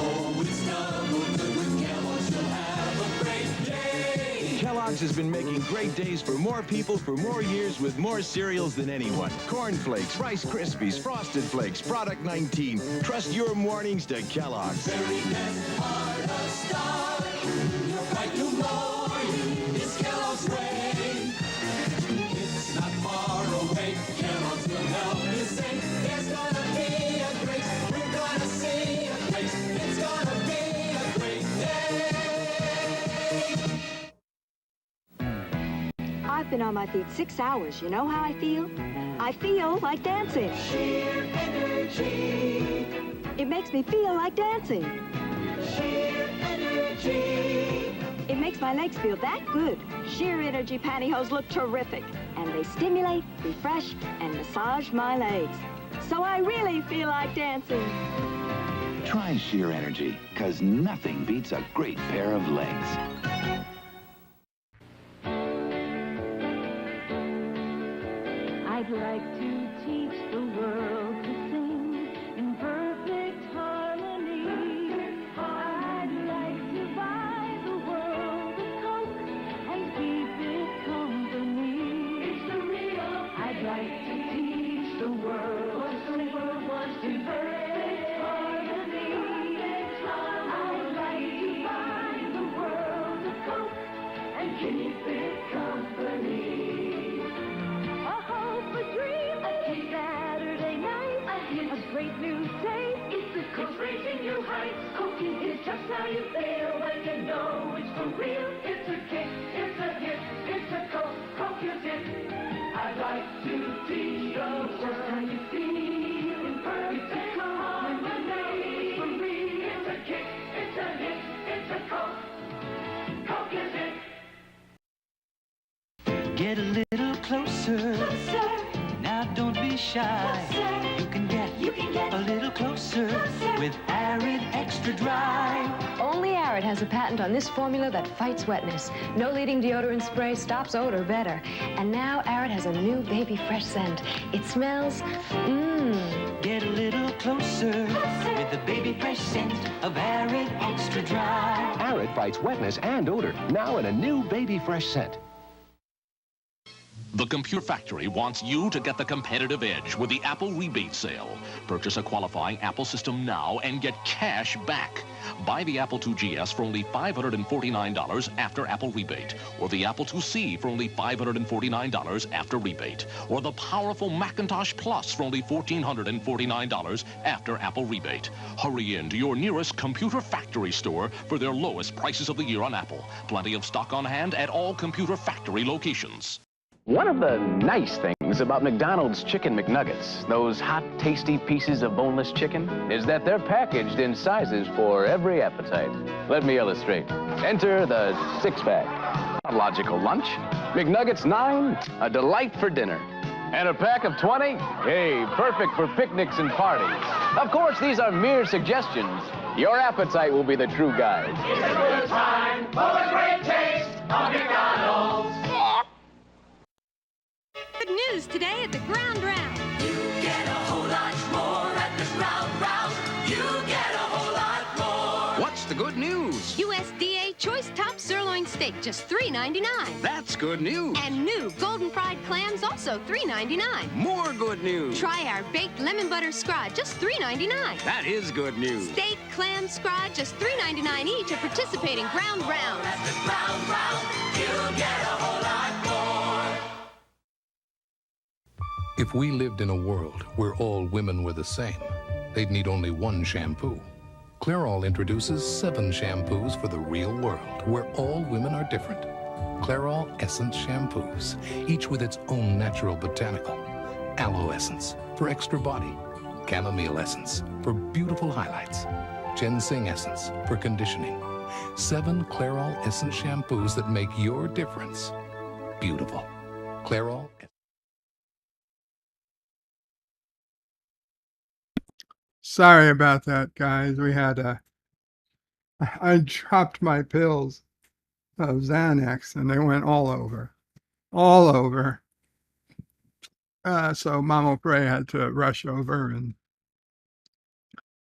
Oh, it's double good with Kellogg's, you'll have a great day. Kellogg's has been making great days for more people for more years with more cereals than anyone. Corn Flakes, Rice Krispies, Frosted Flakes, Product 19. Trust your mornings to Kellogg's. Very best part of starting your bright new morning is Kellogg's way. It's not far away. Kellogg's will help you say there's gonna be a great, we're gonna see a great, it's gonna be a great day. I've been on my feet 6 hours. You know how I feel? I feel like dancing. Sheer energy. It makes me feel like dancing. Sheer energy. It makes my legs feel that good. Sheer Energy pantyhose look terrific. And they stimulate, refresh, and massage my legs. So I really feel like dancing. Try Sheer Energy, because nothing beats a great pair of legs. I'd like to teach the world to sing in perfect harmony. I'd like to buy the world a Coke and keep it company. It's the real. I'd like to teach the world what the world wants in perfect harmony. I'd like to buy the world a Coke and keep it company. Saturday night, a great new taste. It's the Coke reaching new heights. Coke is just how you feel when you know it's for real. It's a kick. shy. You can get a little closer with Arid Extra Dry. Only Arid has a patent on this formula that fights wetness. No leading deodorant spray stops odor better. And now Arid has a new baby fresh scent. It smells, Get a little closer with the baby fresh scent of Arid Extra Dry. Arid fights wetness and odor, now in a new baby fresh scent. The Computer Factory wants you to get the competitive edge with the Apple rebate sale. Purchase a qualifying Apple system now and get cash back. Buy the Apple IIgs for only $549 after Apple rebate, or the Apple IIc for only $549 after rebate, or the powerful Macintosh Plus for only $1,449 after Apple rebate. Hurry in to your nearest Computer Factory store for their lowest prices of the year on Apple. Plenty of stock on hand at all Computer Factory locations. One of the nice things about McDonald's Chicken McNuggets, those hot, tasty pieces of boneless chicken, is that they're packaged in sizes for every appetite. Let me illustrate. Enter the six-pack. A logical lunch. McNuggets 9, a delight for dinner. And a pack of 20, hey, perfect for picnics and parties. Of course, these are mere suggestions. Your appetite will be the true guide. It's a good time for the great taste of McDonald's. Good news today at the Ground Round. You get a whole lot more at the Ground Round. You get a whole lot more. What's the good news? USDA Choice Top Sirloin Steak, just $3.99. That's good news. And new golden fried clams, also $3.99. More good news. Try our baked lemon butter scrod, just $3.99. That is good news. Steak, clam, scrod, just $3.99 each at participating Ground Rounds. At the Ground Round, you get a whole lot more. If we lived in a world where all women were the same, they'd need only one shampoo. Clairol introduces 7 shampoos for the real world, where all women are different. Clairol Essence shampoos, each with its own natural botanical. Aloe Essence for extra body. Chamomile Essence for beautiful highlights. Ginseng Essence for conditioning. 7 Clairol Essence shampoos that make your difference beautiful. Clairol. Sorry about that, guys. I dropped my pills of Xanax and they went all over. So Mama Prey had to rush over and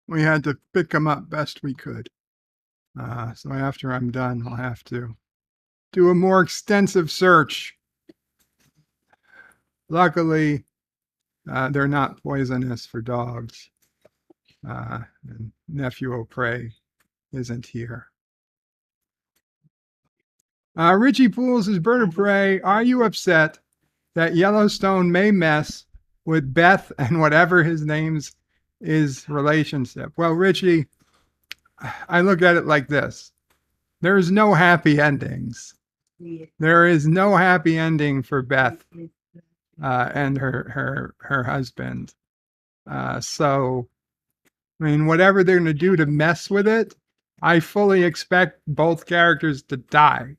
we had to pick them up best we could. So after I'm done, I'll have to do a more extensive search. Luckily, they're not poisonous for dogs. And Nephew O'Prey isn't here. Richie Pools is Bird of Prey. Are you upset that Yellowstone may mess with Beth and whatever his name's is relationship? Well, Richie, I look at it like this. There's no happy endings. There is no happy ending for Beth and her husband. So, I mean, whatever they're going to do to mess with it, I fully expect both characters to die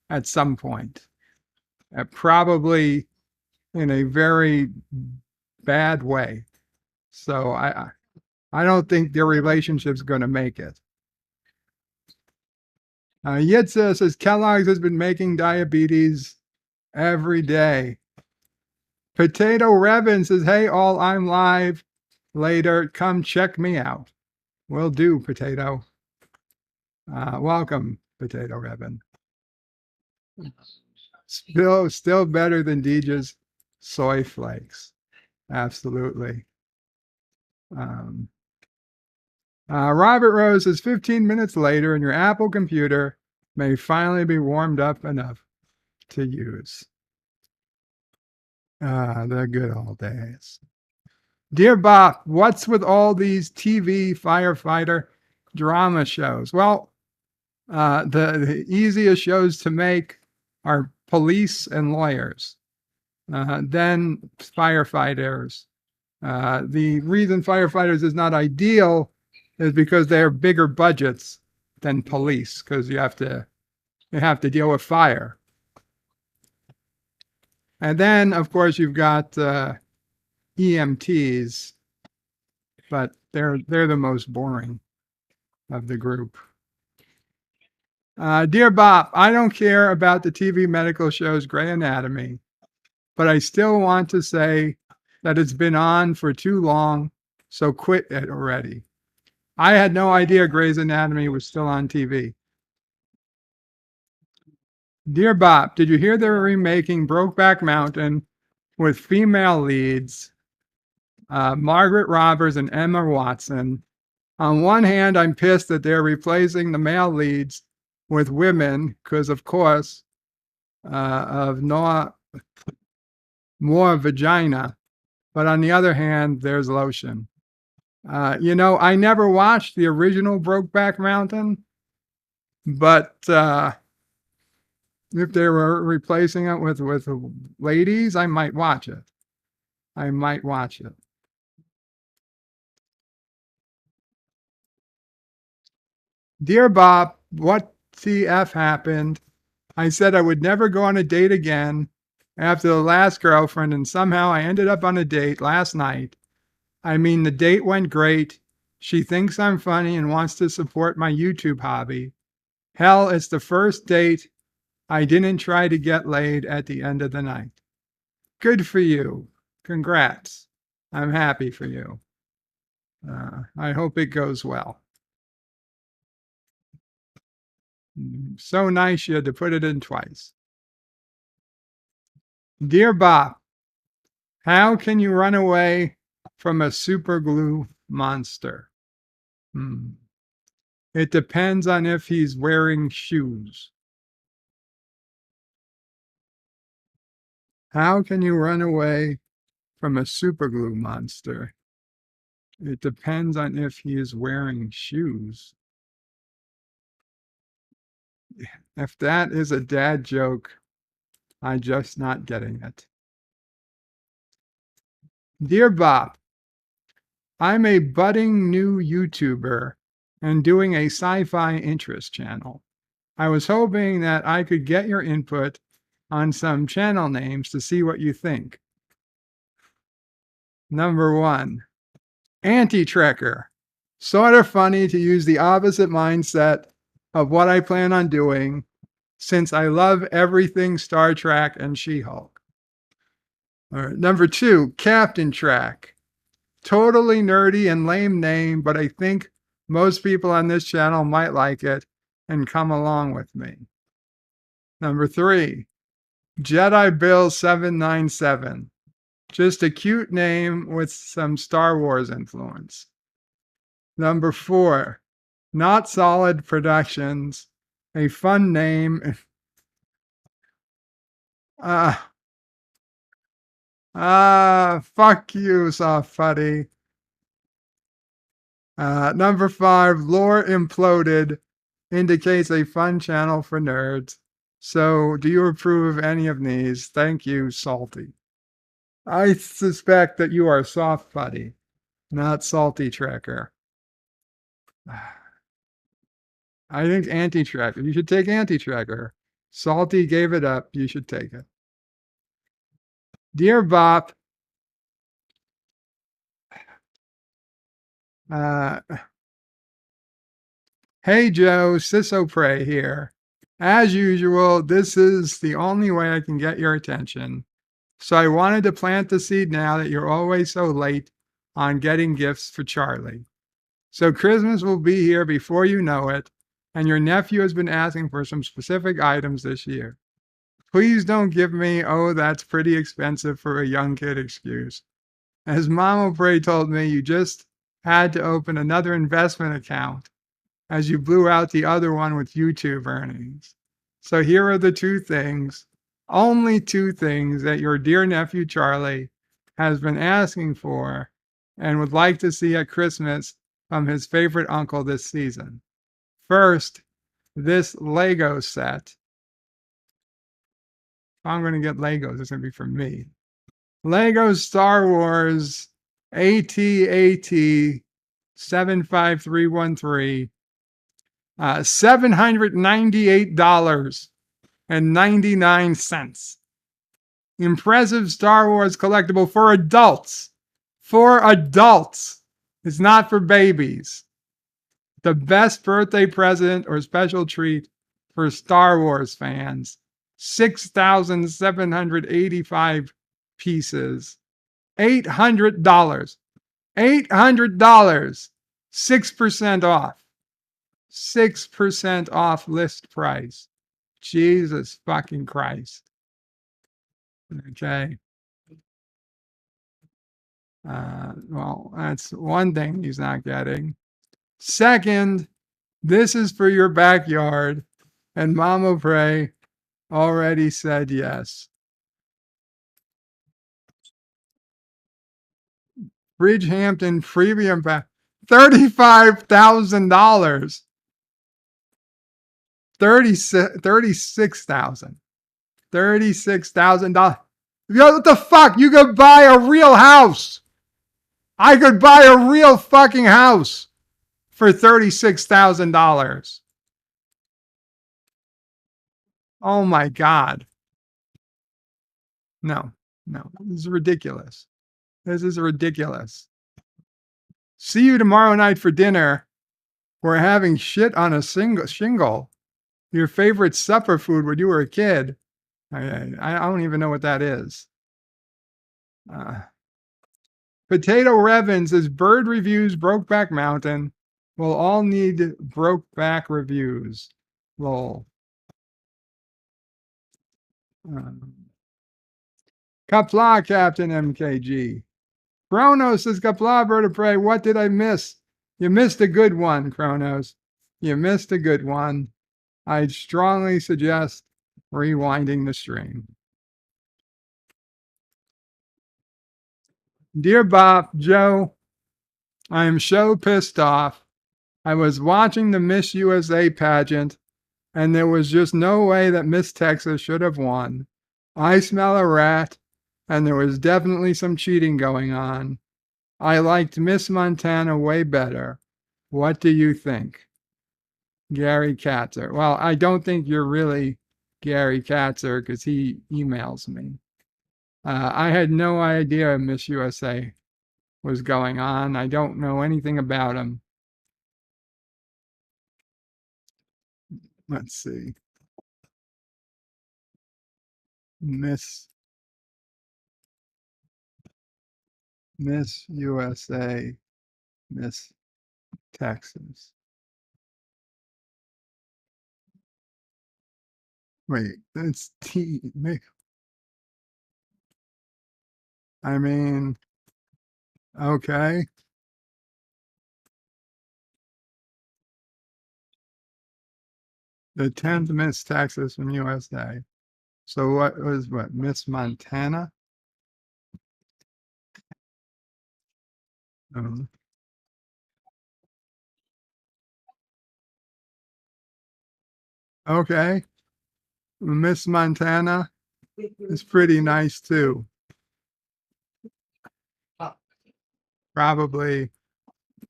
at some point. Probably in a very bad way. So I don't think their relationship's going to make it. Yitza says Kellogg's has been making diabetes every day. Potato Revin says, hey, all, I'm live. Later, come check me out. Will do, Potato. Welcome, Potato Revin. Still better than Deej's soy flakes. Absolutely. Robert Rose says 15 minutes later and your Apple computer may finally be warmed up enough to use. The good old days. Dear Bop, what's with all these TV firefighter drama shows? Well, the easiest shows to make are police and lawyers, then firefighters. The reason firefighters is not ideal is because they have bigger budgets than police, because you have to deal with fire. And then, of course, you've got EMTs, but they're the most boring of the group. Dear Bop, I don't care about the TV medical show's Grey Anatomy, but I still want to say that it's been on for too long, so quit it already. I had no idea Grey's Anatomy was still on TV. Dear Bop, did you hear they're remaking Brokeback Mountain with female leads, Margaret Roberts and Emma Watson? On one hand, I'm pissed that they're replacing the male leads with women because, of course, of more vagina. But on the other hand, there's lotion. I never watched the original Brokeback Mountain, but if they were replacing it with ladies, I might watch it. Dear Bob, what TF happened? I said I would never go on a date again after the last girlfriend, and somehow I ended up on a date last night. I mean, the date went great. She thinks I'm funny and wants to support my YouTube hobby. Hell, it's the first date I didn't try to get laid at the end of the night. Good for you. Congrats. I'm happy for you. I hope it goes well. So nice you had to put it in twice. Dear Bob, how can you run away from a super glue monster? It depends on if he's wearing shoes. How can you run away from a super glue monster? It depends on if he is wearing shoes. If that is a dad joke, I'm just not getting it. Dear Bob, I'm a budding new YouTuber and doing a sci-fi interest channel. I was hoping that I could get your input on some channel names to see what you think. Number 1, Anti-Trekker. Sort of funny to use the opposite mindset of what I plan on doing, since I love everything Star Trek and She-Hulk. All right, number 2, Captain Track. Totally nerdy and lame name, but I think most people on this channel might like it and come along with me. Number 3, Jedi Bill 797. Just a cute name with some Star Wars influence. Number 4, Not Solid Productions. A fun name. Fuck you, Soft Putty. Number 5, Lore Imploded. Indicates a fun channel for nerds. So, do you approve of any of these? Thank you, Salty. I suspect that you are Soft Putty, not Salty Tracker. I think Anti-Tracker. You should take Anti-Tracker. Salty gave it up. You should take it. Dear Bop, hey Joe, DadOPrey here. As usual, this is the only way I can get your attention. So I wanted to plant the seed now that you're always so late on getting gifts for Charlie. So Christmas will be here before you know it, and your nephew has been asking for some specific items this year. Please don't give me, oh, that's pretty expensive for a young kid excuse. As DadOPrey told me, you just had to open another investment account as you blew out the other one with YouTube earnings. So here are the 2 things, only 2 things that your dear nephew Charlie has been asking for and would like to see at Christmas from his favorite uncle this season. First, this Lego set. If I'm going to get Legos, it's going to be for me. Lego Star Wars AT-AT 75313. $798.99. Impressive Star Wars collectible for adults. for adults. It's not for babies. The best birthday present or special treat for Star Wars fans. 6,785 pieces. $800. $800. 6% off. 6% off list price. Jesus fucking Christ. Okay. Well, that's one thing he's not getting. Second, this is for your backyard, and DadOPrey already said yes. Bridgehampton premium pack, $35,000. $36,000. $36,000. What the fuck? You could buy a real house. I could buy a real fucking house for $36,000. Oh my God. No, this is ridiculous. This is ridiculous. See you tomorrow night for dinner. We're having shit on a shingle. Your favorite supper food when you were a kid. I don't even know what that is. Potato Revens is bird reviews Brokeback Mountain. We'll all need Brokeback reviews. Lol. Qapla, Captain MKG. Kronos says, Qapla, DadOPrey, what did I miss? You missed a good one, Kronos. You missed a good one. I'd strongly suggest rewinding the stream. Dear Bop, Joe, I am so pissed off. I was watching the Miss USA pageant, and there was just no way that Miss Texas should have won. I smell a rat, and there was definitely some cheating going on. I liked Miss Montana way better. What do you think? Gary Katzer. Well, I don't think you're really Gary Katzer because he emails me. I had no idea Miss USA was going on. I don't know anything about him. Let's see. Miss USA, Miss Texas. Wait, that's T. I mean, okay. The 10th Miss Texas from USA. So what was Miss Montana? Okay. Miss Montana is pretty nice too. Probably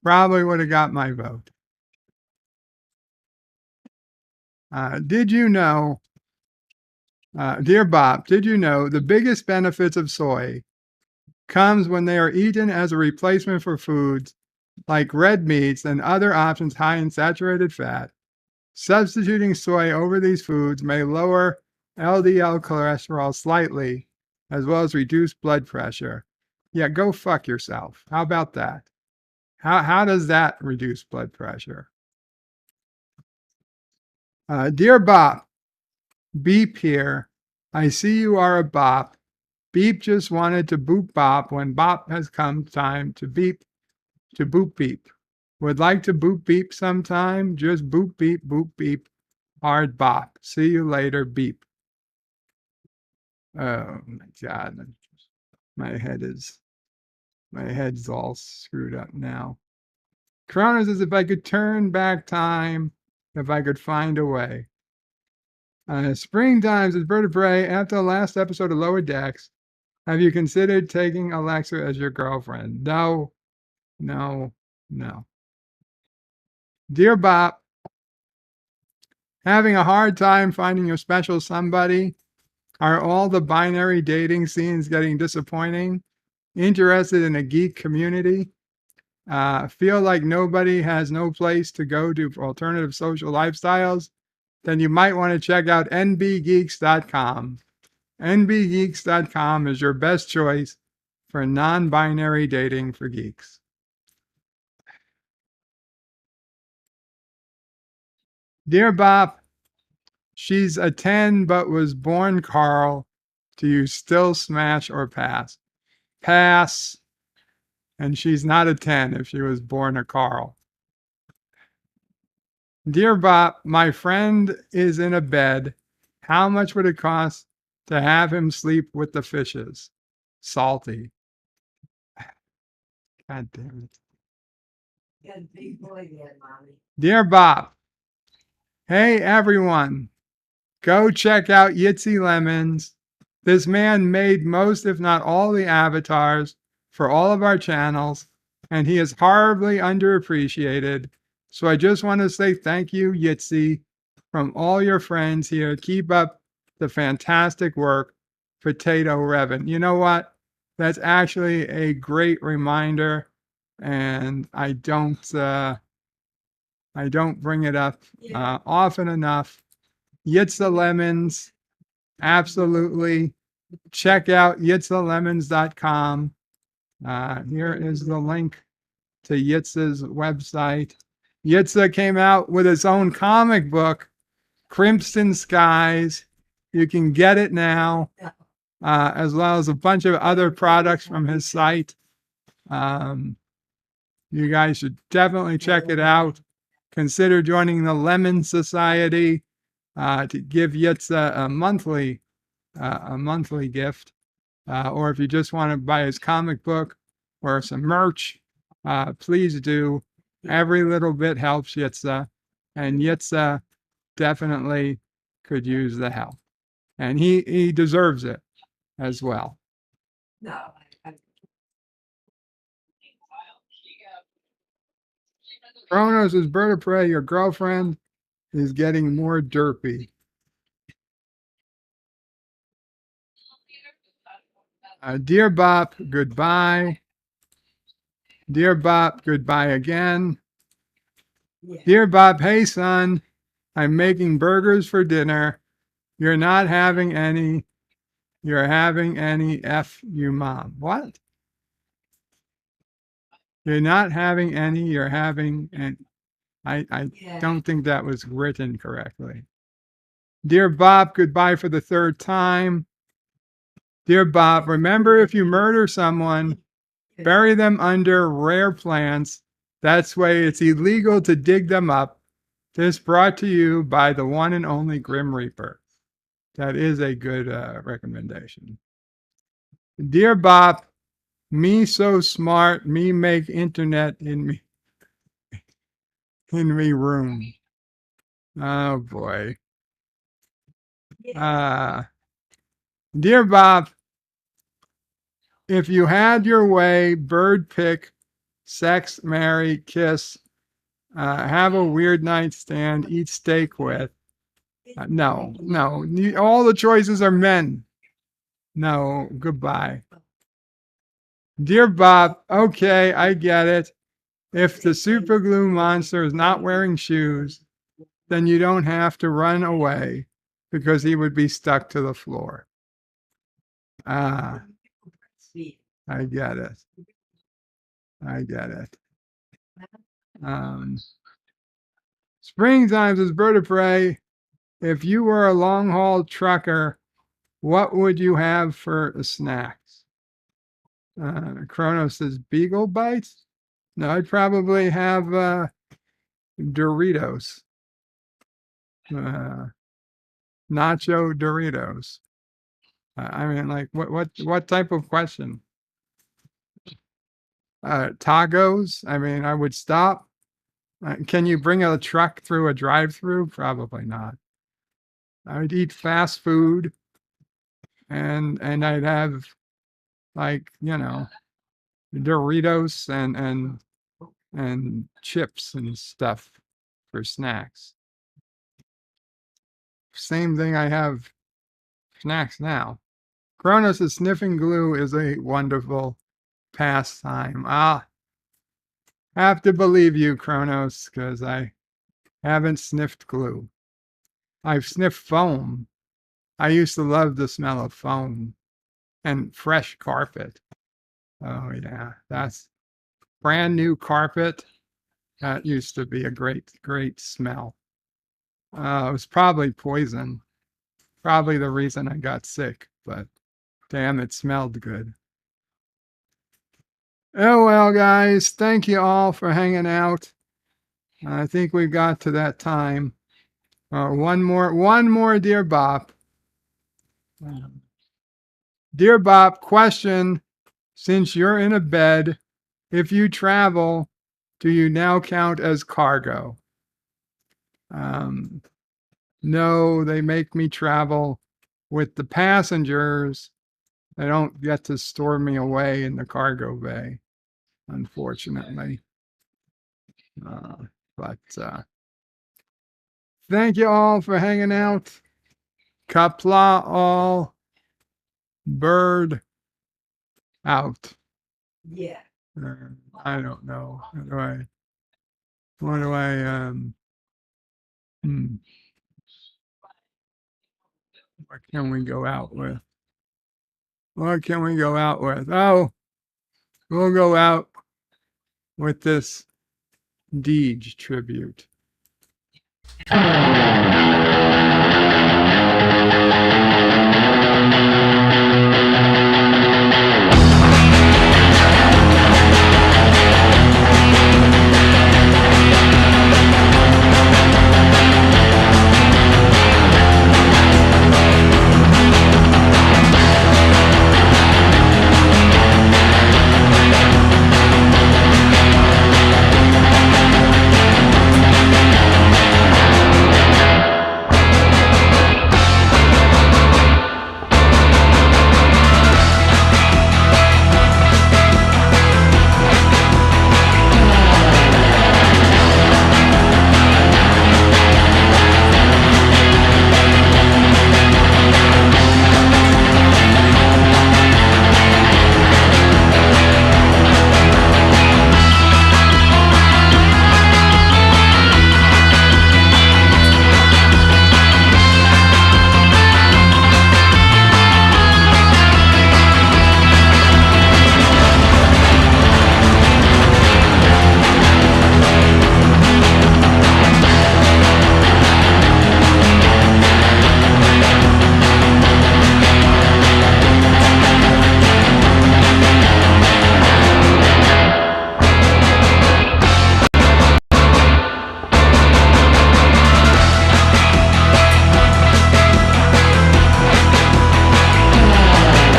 would have got my vote. Did you know, Dear Bop, did you know the biggest benefits of soy comes when they are eaten as a replacement for foods like red meats and other options high in saturated fat? Substituting soy over these foods may lower LDL cholesterol slightly, as well as reduce blood pressure. Yeah, go fuck yourself. How about that? How does that reduce blood pressure? Dear Bop, Beep here. I see you are a bop. Beep just wanted to boop bop when bop has come time to beep, to boop beep. Would like to boop beep sometime? Just boop beep, hard bop. See you later, beep. Oh my God. My head's all screwed up now. Kronos says, if I could turn back time, if I could find a way. Springtime says, DadOPrey, after the last episode of Lower Decks, have you considered taking Alexa as your girlfriend? No. Dear Bop, having a hard time finding your special somebody? Are all the binary dating scenes getting disappointing? interested in a geek community, feel like nobody has no place to go to for alternative social lifestyles, then you might want to check out nbgeeks.com. nbgeeks.com is your best choice for non-binary dating for geeks. Dear Bop, she's a 10 but was born Carl. Do you still smash or pass? Pass. And she's not a 10 if she was born a Carl. Dear Bop, my friend is in a bed. How much would it cost to have him sleep with the fishes? Salty. God damn it. Got a big boy there, Mommy. Dear Bop, hey everyone, go check out Yitzy Lemons. This man made most, if not all, the avatars for all of our channels, and he is horribly underappreciated. So I just want to say thank you, Yitzy, from all your friends here. Keep up the fantastic work, Potato Revan. You know what? That's actually a great reminder, and I don't bring it up often enough. Yitza Lemons, absolutely. Check out yitzalemons.com. Here is the link to Yitza's website. Yitza came out with his own comic book, Crimson Skies. You can get it now, as well as a bunch of other products from his site. You guys should definitely check it out. Consider joining the Lemon Society to give Yitza a monthly gift. Or if you just want to buy his comic book or some merch, please do. Every little bit helps Yitza, and Yitza definitely could use the help. And he deserves it as well. No. Kronos is Bird of Prey. Your girlfriend is getting more derpy. Dear Bop, goodbye. Dear Bop, goodbye again. Yeah. Dear Bop, hey son, I'm making burgers for dinner. You're not having any. You're having any. F you, mom. What? You're not having any. You're having any. I don't think that was written correctly. Dear Bob, goodbye for the third time. Dear Bob, remember if you murder someone, bury them under rare plants. That's way it's illegal to dig them up. This brought to you by the one and only Grim Reaper. That is a good recommendation. Dear Bob, me so smart, me make internet in me room. Oh boy. Dear Bob, if you had your way, bird pick, sex, marry, kiss, have a weird nightstand, eat steak with. No. All the choices are men. No, goodbye. Dear Bob, okay, I get it. If the super glue monster is not wearing shoes, then you don't have to run away because he would be stuck to the floor. I get it. Springtime is Bird of Prey. If you were a long haul trucker, what would you have for snacks? Kronos says Beagle Bites. No, I'd probably have Doritos. Nacho Doritos. I mean, like, what type of question? Tacos. I mean, I would stop. Can you bring a truck through a drive-through? Probably not. I would eat fast food, and I'd have, like, Doritos and chips and stuff for snacks. Same thing I have snacks now. Kronos' sniffing glue is a wonderful pastime. I have to believe you, Kronos, because I haven't sniffed glue. I've sniffed foam. I used to love the smell of foam and fresh carpet. Oh, yeah, that's brand new carpet. That used to be a great, great smell. It was probably poison. Probably the reason I got sick, but damn, it smelled good. Oh, well, guys, thank you all for hanging out. I think we got to that time. One more, Dear Bop. Dear Bop, question, since you're in a bed, if you travel, do you now count as cargo? No, they make me travel with the passengers. They don't get to store me away in the cargo bay, unfortunately. But thank you all for hanging out. Qapla all. Bird out. Yeah. I don't know. What do I what can we go out with? What can we go out with? Oh, we'll go out with this Deej tribute.